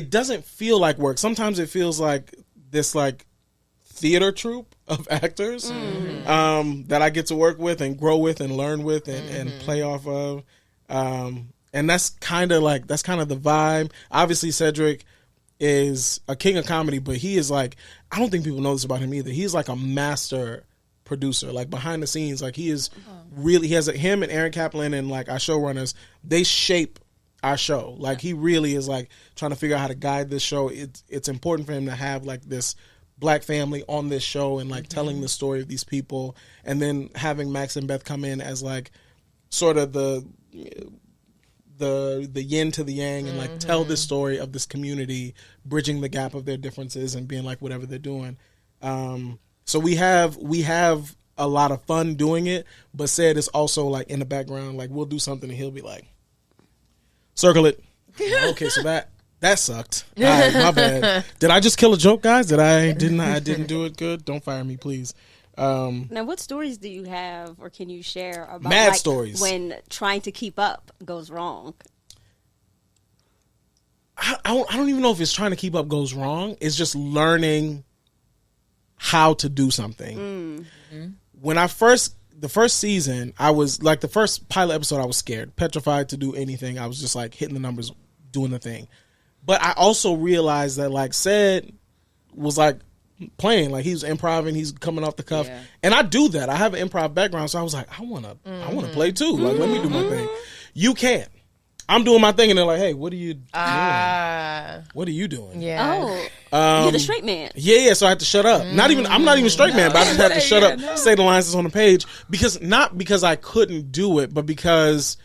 doesn't feel like work. Sometimes it feels like this like theater troupe of actors that I get to work with and grow with and learn with and play off of. And that's kind of the vibe. Obviously, Cedric is a king of comedy, but he is like, I don't think people know this about him either. He's like a master producer, like behind the scenes. Like he is really, him and Aaron Kaplan and like our showrunners, they shape our show. Like he really is like trying to figure out how to guide this show. It's important for him to have like this black family on this show and like telling the story of these people, and then having Max and Beth come in as like sort of the yin to the yang and like tell this story of this community, bridging the gap of their differences and being like whatever they're doing. So we have a lot of fun doing it, but Sid is also like in the background, like we'll do something and he'll be like, circle it. Okay, so that sucked. All right, my bad. Did I just kill a joke, guys? I didn't do it good? Don't fire me, please. Now, what stories do you have or can you share about mad stories when trying to keep up goes wrong? I don't even know if it's trying to keep up goes wrong. It's just learning how to do something. When the first season, I was like, the first pilot episode, I was scared, petrified to do anything. I was just like hitting the numbers, doing the thing. But I also realized that like Ced was like playing, like he was improvising, he's coming off the cuff. Yeah. And I do that. I have an improv background, so I was like, I want to play too. Like, let me do my thing. You can't. I'm doing my thing, and they're like, "Hey, what are you doing? What are you doing?" Yeah. You're the straight man. Yeah. So I had to shut up. I'm not even straight man, but I just had to shut up, say the lines that's on the page, not because I couldn't do it, but because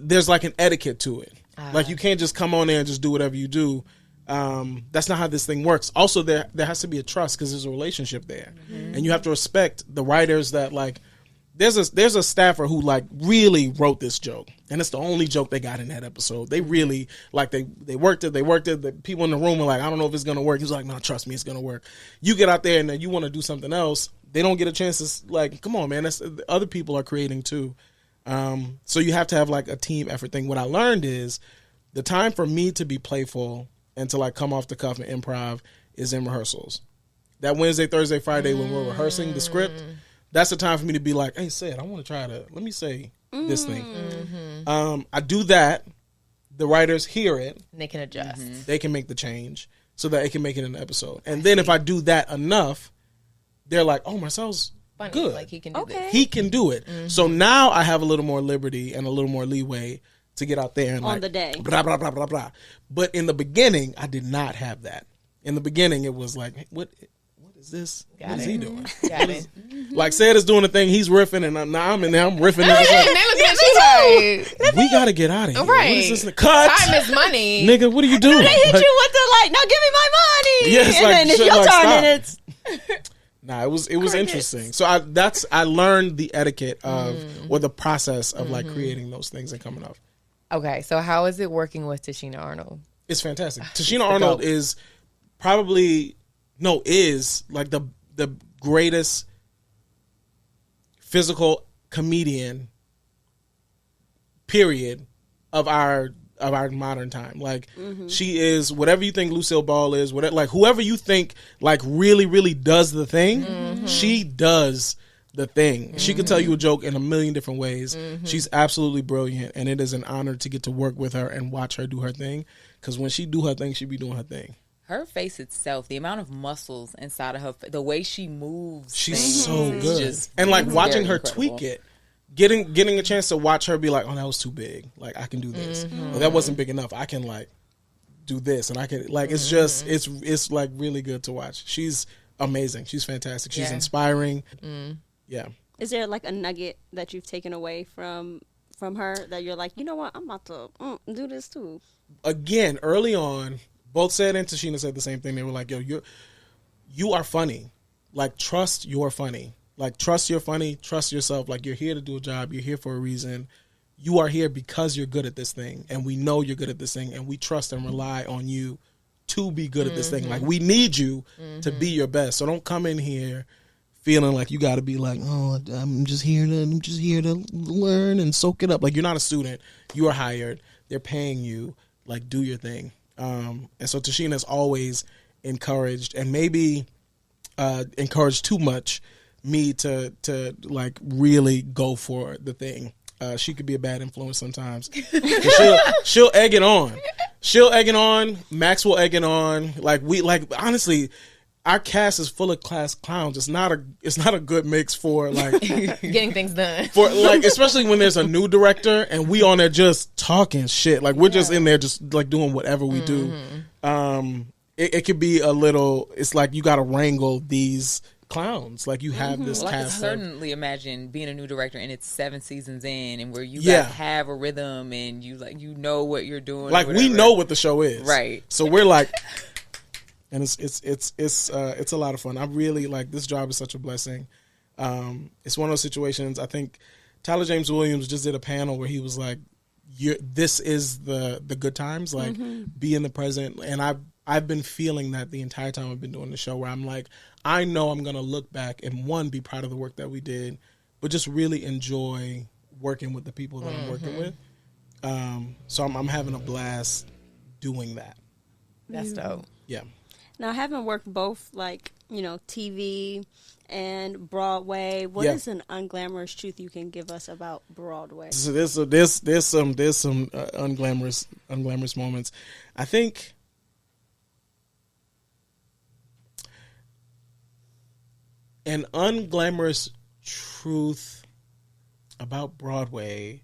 there's like an etiquette to it. Like you can't just come on there and just do whatever you do. That's not how this thing works. Also, there has to be a trust because there's a relationship there, and you have to respect the writers that like there's a staffer who like really wrote this joke, and it's the only joke they got in that episode. They really like they worked it. The people in the room are like, I don't know if it's gonna work. He's like, no, trust me, it's gonna work. You get out there and then you want to do something else. They don't get a chance to like, come on, man. That's other people are creating too. So you have to have like a team effort thing. What I learned is the time for me to be playful and to like come off the cuff and improv is in rehearsals. That Wednesday, Thursday, Friday when we're rehearsing the script, that's the time for me to be like, hey, Sid, I want to let me say this thing. I do that. The writers hear it. And they can adjust. They can make the change so that it can make it in the episode. And then if I do that enough, they're like, oh, Marcel's Funny. good. Like he can do this. He can do it. So now I have a little more liberty and a little more leeway to get out there and on like, the day. Blah, blah, blah, blah, blah. But in the beginning, I did not have that. In the beginning, it was like, hey, what is this? What is he doing? Got it. Like Sid is doing a thing, he's riffing, and I'm in there, I'm riffing. And they looking at you like, We gotta get out of here. Right. What is this? Cut. time is money. Nigga, what are you doing? They hit Like, you with the like, now give me my money. Yeah, it's and like, then it's shit, your like, turn, stop. and it's Nah, it was interesting. So I learned the etiquette of or the process of like creating those things and coming up. Okay, so how is it working with Tashina Arnold? It's fantastic. Tashina Arnold is like the greatest physical comedian period of our modern time. Like she is whatever you think Lucille Ball is, whatever, like whoever you think like really, really does the thing, she does the thing. She can tell you a joke in a million different ways. She's absolutely brilliant, and it is an honor to get to work with her and watch her do her thing. Because when she do her thing, she be doing her thing. Her face itself, the amount of muscles inside of her, the way she moves, She's so is good. just And like watching very her incredible. tweak it, getting a chance to watch her be like, oh, that was too big. Like I can do this. Or that wasn't big enough. I can like do this, and I can like it's just it's like really good to watch. She's amazing. She's fantastic. She's inspiring. Yeah. Is there like a nugget that you've taken away from her that you're like, you know what, I'm about to do this too? Again, early on, both Sid and Tashina said the same thing. They were like, yo, you are funny. Like, trust you're funny. Like, trust you're funny. Trust yourself. Like, you're here to do a job. You're here for a reason. You are here because you're good at this thing. And we know you're good at this thing. And we trust and rely on you to be good at this thing. Like, we need you to be your best. So don't come in here feeling like you got to be like, oh, I'm just here to learn and soak it up. Like, you're not a student. You are hired. They're paying you. Like, do your thing. And so Tashina's always encouraged, and maybe encouraged too much, me to like really go for the thing. She could be a bad influence sometimes. She'll egg it on. She'll egg it on. Max will egg it on. Honestly, our cast is full of class clowns. It's not a good mix for like Getting things done. for like, especially when there's a new director and we on there just talking shit. Like we're just in there just like doing whatever we do. It could be a little. It's like you got to wrangle these clowns. Like you have this Well, I can cast. certainly imagine being a new director and it's 7 seasons in, and where you guys have a rhythm and you know what you're doing. Like we know what the show is, Right. So we're like, and it's a lot of fun. I really like this job. Is such a blessing. It's one of those situations. I think Tyler James Williams just did a panel where he was like, "This is the good times. Like be in the present." And I've been feeling that the entire time I've been doing the show, where I'm like, I know I'm gonna look back and be proud of the work that we did, but just really enjoy working with the people that I'm working with. So I'm having a blast doing that. That's dope. Yeah. Now, having worked both, like, TV and Broadway, what is an unglamorous truth you can give us about Broadway? So there's some unglamorous moments. I think an unglamorous truth about Broadway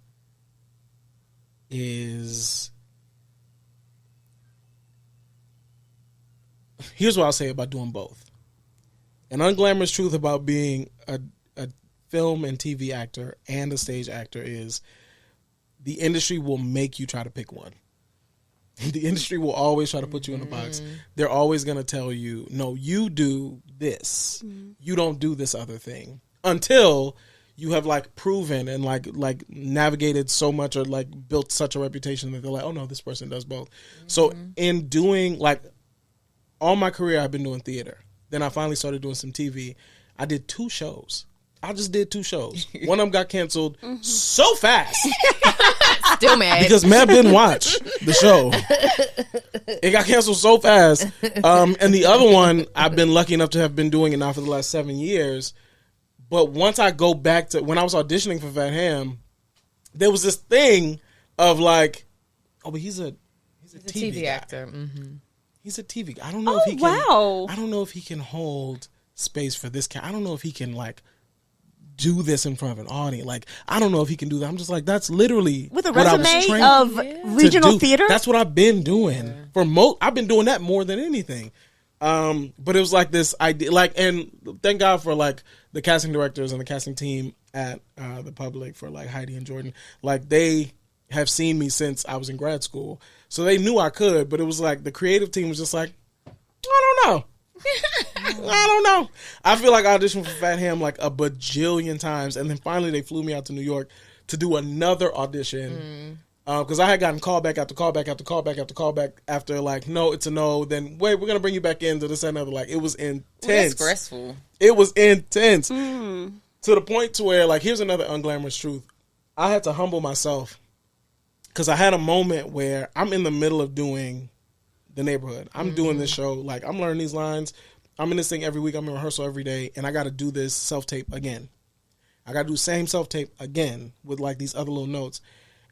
is, here's what I'll say about doing both. An unglamorous truth about being a film and TV actor and a stage actor is the industry will make you try to pick one. The industry will always try to put you in a box. They're always going to tell you, no, you do this. You don't do this other thing. Until you have like proven and like navigated so much or like built such a reputation that they're like, oh no, this person does both. So in doing like all my career, I've been doing theater. Then I finally started doing some TV. I did 2 shows. I just did 2 shows. One of them got canceled so fast. Still mad. Because Matt didn't watch the show. It got canceled so fast. And the other one, I've been lucky enough to have been doing it now for the last 7 years. But once I go back to when I was auditioning for Fat Ham, there was this thing of like, oh, but he's a TV actor. Mm-hmm. He's a TV guy. I don't know if he can. Wow. I don't know if he can hold space for this cat. I don't know if he can like do this in front of an audience. Like, I don't know if he can do that. I'm just like, that's literally with a what I was resume trained of regional do. theater. That's what I've been doing I've been doing that more than anything. But it was like this idea, like, and thank God for like the casting directors and the casting team at the Public, for like Heidi and Jordan. Like, they have seen me since I was in grad school, so they knew I could. But it was like the creative team was just like, I don't know. I don't know. I feel like I auditioned for Fat Ham like a bajillion times, and then finally they flew me out to New York to do another audition. Because I had gotten callback after callback after callback after callback after like, no, it's a no. Then wait, we're gonna bring you back into this and another. Like, it was intense. Well, that's stressful. It was intense to the point to where, like, here's another unglamorous truth. I had to humble myself because I had a moment where I'm in the middle of doing The Neighborhood. I'm doing this show, like, I'm learning these lines. I'm in this thing every week. I'm in rehearsal every day, and I got to do this self-tape again. I got to do the same self-tape again with like these other little notes.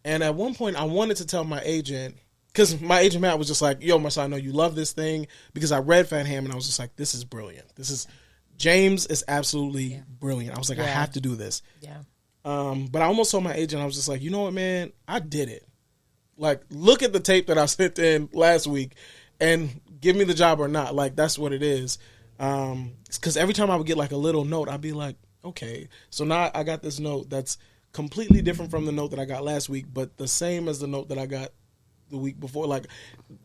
And at one point, I wanted to tell my agent, because my agent Matt was just like, yo, Marcel, I know you love this thing, because I read Fat Ham, and I was just like, this is brilliant. James is absolutely brilliant. I was like, I have to do this. Yeah. But I almost told my agent, I was just like, you know what, man? I did it. Like, look at the tape that I sent in last week and give me the job or not. Like, that's what it is. Because every time I would get like a little note, I'd be like, okay. So now I got this note that's completely different from the note that I got last week, but the same as the note that I got the week before. Like,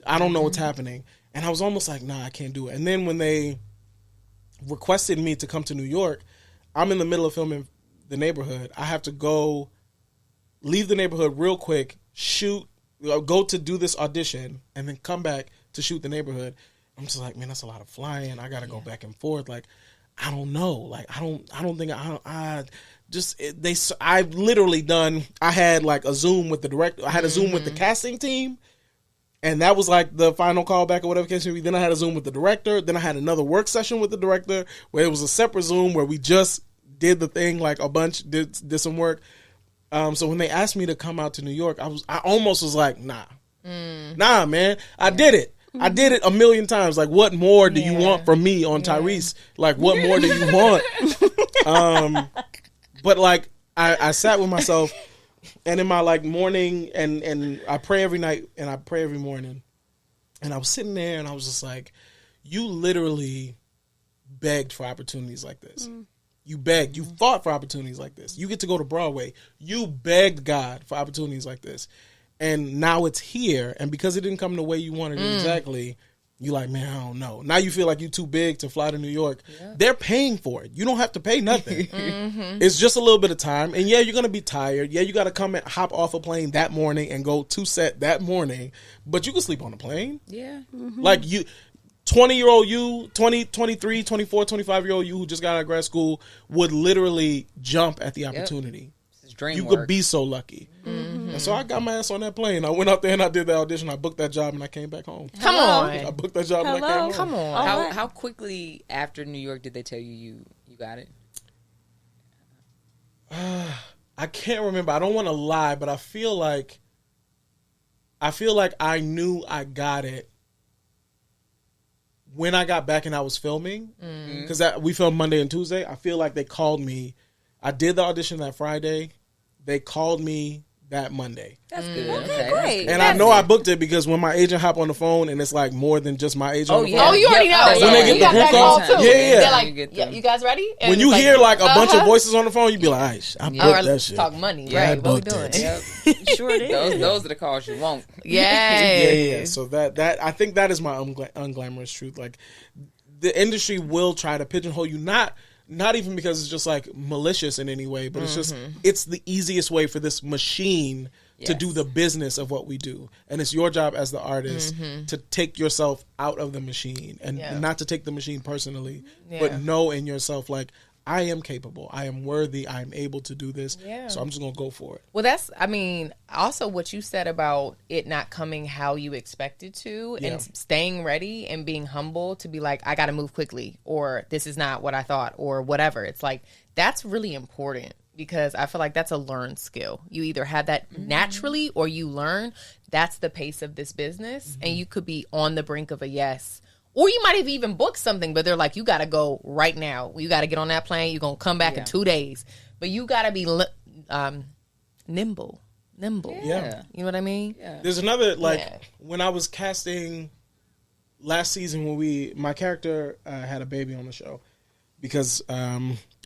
I don't know what's happening. And I was almost like, nah, I can't do it. And then when they requested me to come to New York, I'm in the middle of filming The Neighborhood. I have to go leave The Neighborhood real quick, go to do this audition, and then come back to shoot The Neighborhood. I'm just like, man, that's a lot of flying. I got to go back and forth. Like, I don't know. Like, I've literally done, I had like a Zoom with the director. I had a Zoom with the casting team, and that was like the final callback or whatever case may be. Then I had a Zoom with the director. Then I had another work session with the director where it was a separate Zoom where we just did the thing like a bunch, did some work. So when they asked me to come out to New York, I almost was like, nah, man, I did it. I did it a million times. Like, what more do you want from me on Tyrese? Like, what more do you want? But like, I sat with myself, and in my like morning, and I pray every night, and I pray every morning, and I was sitting there, and I was just like, you literally begged for opportunities like this. You begged. You fought for opportunities like this. You get to go to Broadway. You begged God for opportunities like this. And now it's here. And because it didn't come the way you wanted it exactly, you're like, man, I don't know. Now you feel like you're too big to fly to New York. Yeah. They're paying for it. You don't have to pay nothing. It's just a little bit of time. And yeah, you're going to be tired. Yeah, you got to come and hop off a plane that morning and go to set that morning. But you can sleep on a plane. Yeah. Like, 20-year-old you, 20, 23, 24, 25-year-old you who just got out of grad school would literally jump at the opportunity. Dream you work. Could be so lucky. And so I got my ass on that plane. I went out there and I did the audition. I booked that job and I came back home. Come on. I booked that job and I came home. Come on. How quickly after New York did they tell you got it? I can't remember. I don't want to lie, but I feel like I knew I got it when I got back and I was filming. Because we filmed Monday and Tuesday. I feel like they called me. I did the audition that Friday. They called me that Monday. That's good. Okay, great. And I know I booked it because when my agent hop on the phone and it's like more than just my agent on the phone. Oh, you already know. When they get the phone call, too. yeah. They're like, you guys ready? And when you hear like a bunch of voices on the phone, you be like, I booked that shit. Talk money, Yeah, right? I What we booked doing? it. Sure it is. Those are the calls you want. Yeah. So that I think that is my unglamorous truth. Like, the industry will try to pigeonhole you, not not even because it's just like malicious in any way, but it's just, it's the easiest way for this machine to do the business of what we do. And it's your job as the artist to take yourself out of the machine and not to take the machine personally, but know in yourself, like, I am capable, I am worthy, I am able to do this. So I'm just going to go for it. Well, that's, I mean, also what you said about it not coming how you expected to and staying ready and being humble to be like, I got to move quickly, or this is not what I thought, or whatever. It's like, that's really important. Because I feel like that's a learned skill. You either have that naturally or you learn. That's the pace of this business. And you could be on the brink of a yes. Or you might have even booked something, but they're like, you got to go right now. You got to get on that plane. You're going to come back in 2 days. But you got to be nimble. Yeah. You know what I mean? Yeah. There's another, like, when I was casting last season when my character had a baby on the show. Because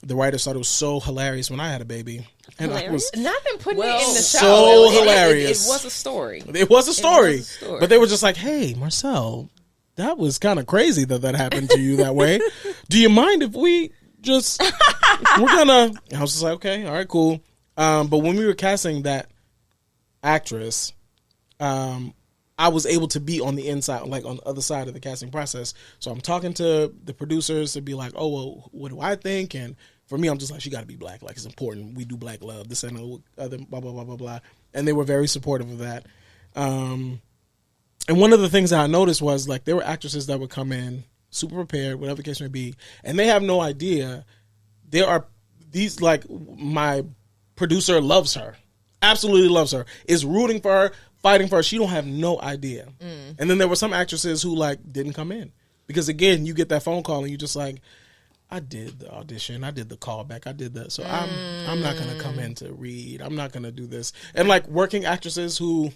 the writers thought it was so hilarious when I had a baby. And I was not them putting it in the show. So hilarious. It was a story. It was a story. But they were just like, hey, Marcel, that was kind of crazy that happened to you that way. Do you mind if we just, we're gonna, I was just like, okay, all right, cool. But when we were casting that actress, I was able to be on the inside, like on the other side of the casting process. So I'm talking to the producers to be like, oh, well, what do I think? And for me, I'm just like, she got to be black. Like, it's important. We do black love, this and the other, blah, blah, blah, blah, blah. And they were very supportive of that. And one of the things that I noticed was, like, there were actresses that would come in super prepared, whatever the case may be, and they have no idea. There are these, like, my producer loves her, absolutely loves her, is rooting for her, fighting for her. She don't have no idea. And then there were some actresses who, like, didn't come in. Because, again, you get that phone call and you're just like, I did the audition, I did the callback, I did that. So I'm not going to come in to read. I'm not going to do this. And, like, working actresses who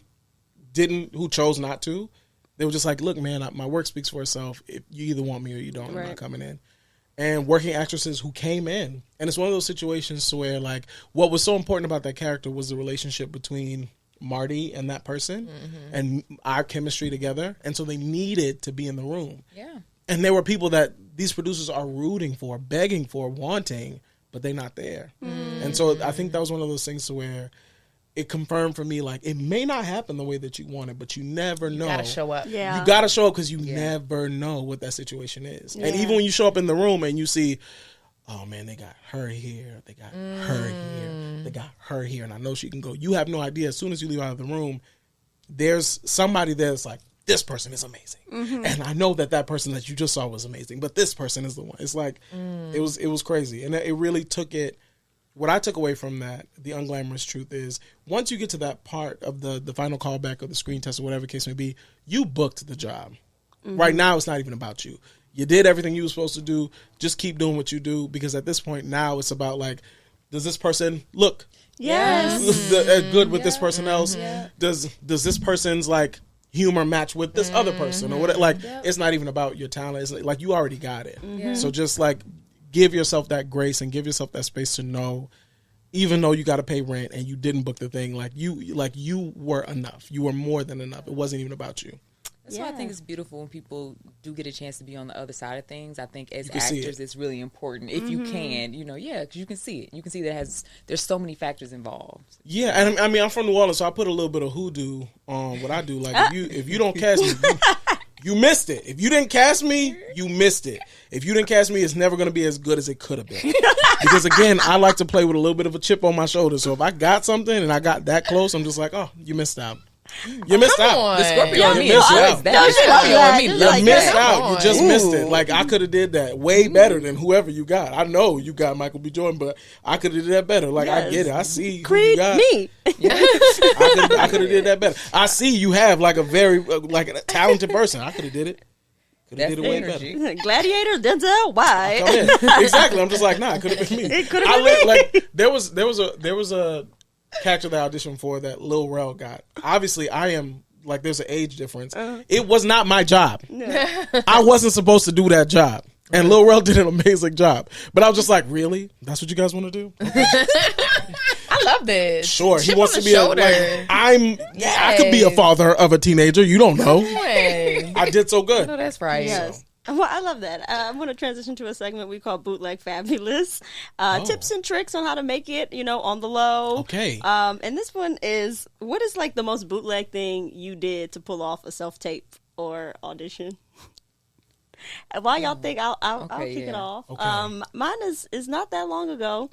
chose not to, they were just like, look, man, my work speaks for itself. If you either want me or you don't, I'm not coming in. And working actresses who came in. And it's one of those situations where, like, what was so important about that character was the relationship between Marty and that person and our chemistry together. And so they needed to be in the room. Yeah. And there were people that these producers are rooting for, begging for, wanting, but they're not there. And so I think that was one of those things to where it confirmed for me, like, it may not happen the way that you want it, but you never know. You gotta show up. Yeah. You gotta show up because you never know what that situation is. And even when you show up in the room and you see, oh man, they got her here, they got her here, they got her here, and I know she can go. You have no idea. As soon as you leave out of the room, there's somebody that's like, this person is amazing. And I know that person that you just saw was amazing, but this person is the one. It's like, it was crazy. And it really took it. What I took away from that, the unglamorous truth is, once you get to that part of the final callback or the screen test or whatever the case may be, you booked the job. Right now, it's not even about you. You did everything you were supposed to do. Just keep doing what you do, because at this point now it's about, like, does this person look good with this person else? Does this person's, like, humor match with this other person or whatever? Like, it's not even about your talent. It's like you already got it. So just, like, give yourself that grace and give yourself that space to know, even though you got to pay rent and you didn't book the thing, like you were enough. You were more than enough. It wasn't even about you. That's why I think it's beautiful when people do get a chance to be on the other side of things. I think as actors, it's really important if you can, because you can see it. You can see that there's so many factors involved. Yeah, and I mean, I'm from New Orleans, so I put a little bit of hoodoo on what I do. Like, if you don't cast me, you missed it. If you didn't cast me, you missed it. If you didn't cast me, it's never going to be as good as it could have been. Because, again, I like to play with a little bit of a chip on my shoulder. So if I got something and I got that close, I'm just like, oh, you missed out. You missed out. The Scorpio on me missed out. You missed out. You just missed it. Like, I could have did that way better than whoever you got. I know you got Michael B. Jordan, but I could have did that better. Like, I get it. I see who you got. Me. I could have did that better. I see you have, like, a very like a talented person. I could have did it. Could have did it way better. Gladiator, Denzel, why? Exactly. I'm just like, nah, it could have been me. It could have been me. Like, there was a character that I auditioned for that Lil Rel got. Obviously, I am, like, there's an age difference. It was not my job. No. I wasn't supposed to do that job. And Lil Rel did an amazing job. But I was just like, really? That's what you guys want to do? Okay. I love this. Sure. Chip he wants to be I could be a father of a teenager. You don't know. Hey. I did so good. No, that's right. Yes. Well, I love that. I'm going to transition to a segment we call Bootleg Fabulous. Tips and tricks on how to make it, on the low. Okay. And this one is, what is like the most bootleg thing you did to pull off a self-tape or audition? While y'all think, I'll kick it off. Okay. Mine is not that long ago.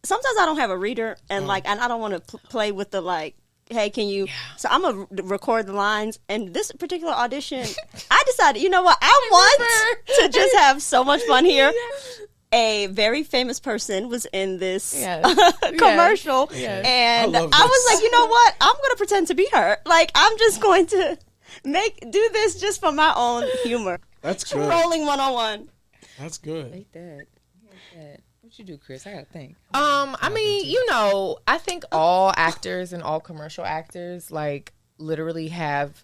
Sometimes I don't have a reader, and and I don't want to play with the hey, can you? Yeah. So I'm gonna record the lines. And this particular audition, I decided, you know what? I want to just have so much fun here. A very famous person was in this commercial, and I was like, you know what? I'm gonna pretend to be her. Like, I'm just going to do this just for my own humor. That's good. Trolling 101. That's good. Like that. What you do, Chris? I gotta think. I mean, I think all actors and all commercial actors literally have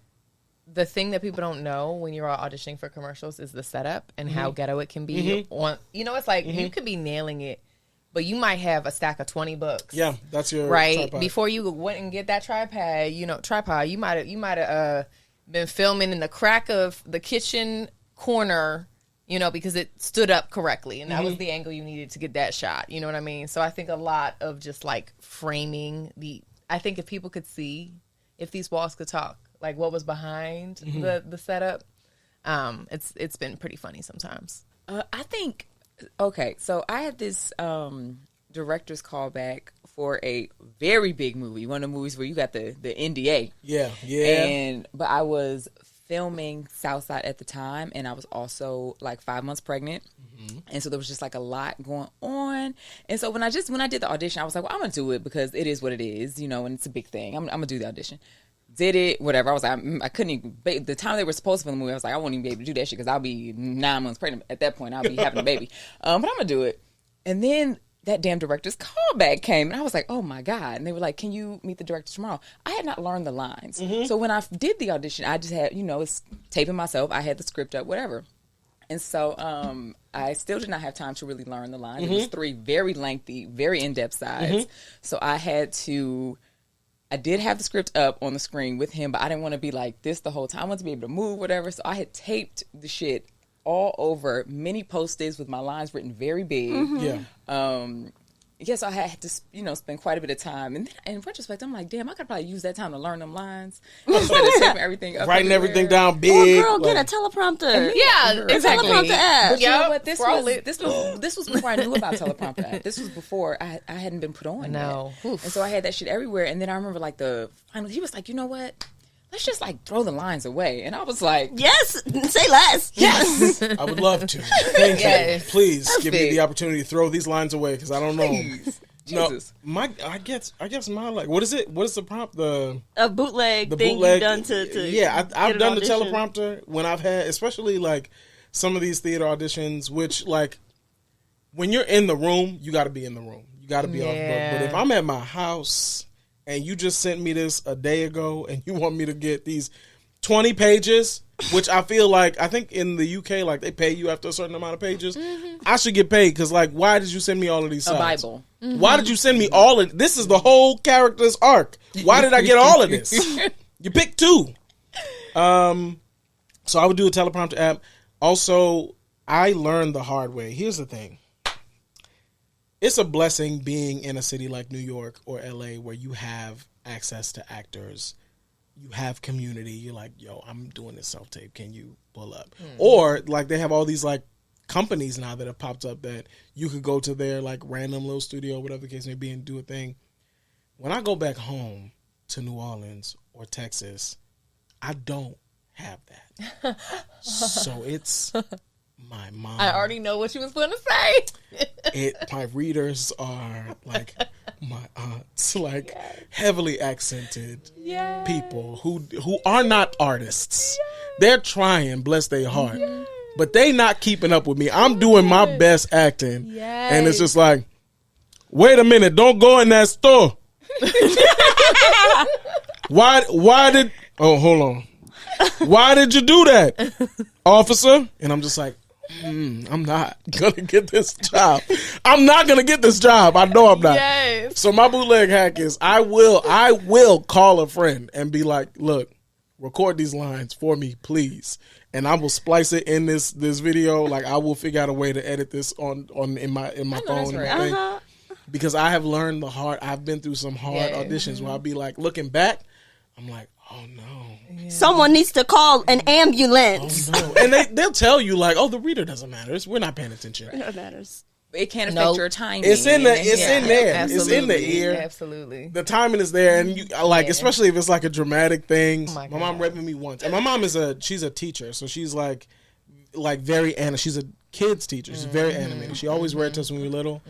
the thing that people don't know when you're auditioning for commercials is the setup and how ghetto it can be. It's like you could be nailing it, but you might have a stack of 20 books. Yeah, that's your tripod. Before you went and get that tripod, you might have been filming in the crack of the kitchen corner, because it stood up correctly and that was the angle you needed to get that shot. You know what I mean? So I think a lot of just framing I think if people could see, if these walls could talk, what was behind the setup, it's been pretty funny sometimes. I think, okay, so I had this director's callback for a very big movie, one of the movies where you got the NDA. Yeah. But I was filming Southside at the time, and I was also 5 months pregnant, and so there was just a lot going on. And so when I did the audition, I was like, well, I'm gonna do it because it is what it is, and it's a big thing. I'm gonna do the audition. Did it, whatever. I was like, I couldn't even. The time they were supposed to film the movie, I was like, I won't even be able to do that shit because I'll be 9 months pregnant at that point. I'll be having a baby, but I'm gonna do it. And then that damn director's callback came, and I was like, oh my God. And they were like, can you meet the director tomorrow? I had not learned the lines. So when I did the audition, I just had, it's taping myself. I had the script up, whatever. And so I still did not have time to really learn the lines. It was 3 very lengthy, very in-depth sides. So I did have the script up on the screen with him, but I didn't want to be like this the whole time. I wanted to be able to move, whatever. So I had taped the shit all over many Post-its with my lines written very big. So I had to, spend quite a bit of time. And then in retrospect, I'm like, damn, I could probably use that time to learn them lines instead of taping everything up. Writing everything down big. Oh, girl, get a teleprompter. Yeah, exactly. Teleprompter app. But you know what? This was before I knew about teleprompter app. This was before I hadn't been put on. No. And so I had that shit everywhere. And then I remember the final, he was like, you know what? Let's just throw the lines away. And I was like, yes, say less. Yes. I would love to. Thank you. Please give me the opportunity to throw these lines away because I don't know. Jesus. No, I guess my what is it? What is the prompt? A bootleg thing you've done to yeah, I've done the audition. teleprompter when I've had, especially some of these theater auditions, which when you're in the room, you got to be in the room. You got to be off book. But if I'm at my house and you just sent me this a day ago and you want me to get these 20 pages, which I feel I think in the UK, they pay you after a certain amount of pages. I should get paid because, why did you send me all of these sides? A Bible. Why did you send me all of this? Is the whole character's arc. Why did I get all of this? You picked 2. So I would do a teleprompter app. Also, I learned the hard way. Here's the thing. It's a blessing being in a city like New York or LA where you have access to actors. You have community. You're like, yo, I'm doing this self-tape. Can you pull up? Or they have all these companies now that have popped up that you could go to their random little studio, whatever the case may be, and do a thing. When I go back home to New Orleans or Texas, I don't have that. So it's my mom. I already know what she was going to say. My readers are my aunts, heavily accented people who are not artists. They're trying, bless their heart, but they not keeping up with me. I'm doing my best acting, and it's just wait a minute, don't go in that store. Why did? Oh, hold on. Why did you do that, officer? And I'm just I'm not going to get this job. I'm not going to get this job. I know I'm not. Yes. So my bootleg hack is I will call a friend and be like, look, record these lines for me, please. And I will splice it in this video. Like, I will figure out a way to edit this in my phone. Right. Because I have learned I've been through some hard auditions where I'll be like, looking back, I'm like, oh no. Yeah. Someone needs to call an ambulance. Oh, no. And they'll tell you like, oh, the reader doesn't matter. We're not paying attention. It matters. It can't affect your timing. It's in there. Absolutely. It's in the ear. Absolutely. The timing is there, and you especially if it's like a dramatic thing. My mom read me once, and my mom she's a teacher, so she's like very she's a kids teacher. She's very animated. She always read to us when we were little.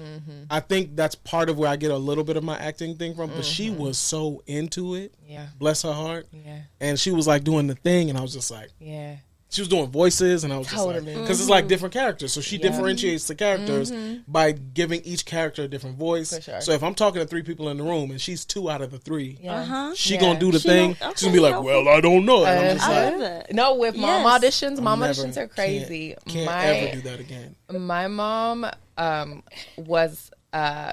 I think that's part of where I get a little bit of my acting thing from. But she was so into it. Yeah. Bless her heart. Yeah. And she was like doing the thing, and I was just like, yeah. She was doing voices, and I was just like, because it's like different characters. So she differentiates the characters by giving each character a different voice. For sure. So if I'm talking to 3 people in the room, and she's 2 out of the 3, she gonna do the She thing. She's gonna be like, well, I don't know. And I'm just I like, love it. No, with mom auditions, mom auditions are crazy. Can't ever do that again. My mom was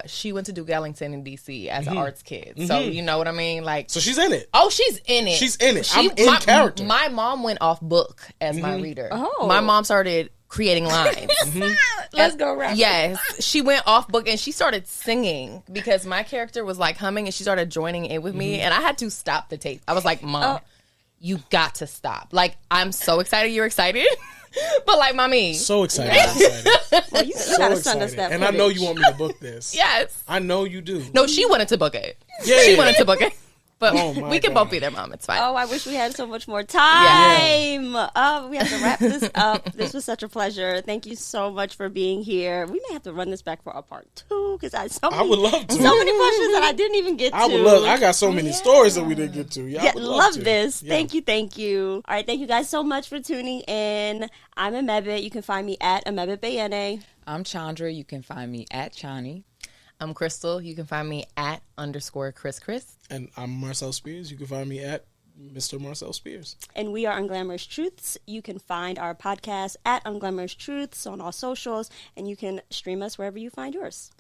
she went to Duke Ellington in DC as an arts kid. So you know what I mean? Like, so she's in it. Oh, she's in it. She's in it. I'm in character. My mom went off book as my reader. Oh. My mom started creating lines. Let's go rap. Yes, she went off book and she started singing because my character was like humming and she started joining in with me and I had to stop the tape. I was like, Mom, you got to stop. Like, I'm so excited you're excited. But like, mommy, so excited. Well, you gotta send us that. And footage. I know you want me to book this. Yes, I know you do. no, she wanted to book it. Yeah. She wanted to book it. But Oh, we can God. both be there, Mom. It's fine. Oh, I wish we had so much more time. We have to wrap this up. This was such a pleasure. Thank you so much for being here. We may have to run this back for a part 2 because I would love to. so many questions that I didn't even get to. I would love. I got so many stories that we didn't get to. Yeah, I Yeah, would love to. this. Yeah. Thank you. All right, thank you guys so much for tuning in. I'm Amebit. You can find me at Amebit Bayene. I'm Chandra. You can find me at Chani. I'm Crystal. You can find me at _Chris. And I'm Marcel Spears. You can find me at Mr. Marcel Spears. And we are Unglamorous Truths. You can find our podcast at Unglamorous Truths on all socials, and you can stream us wherever you find yours.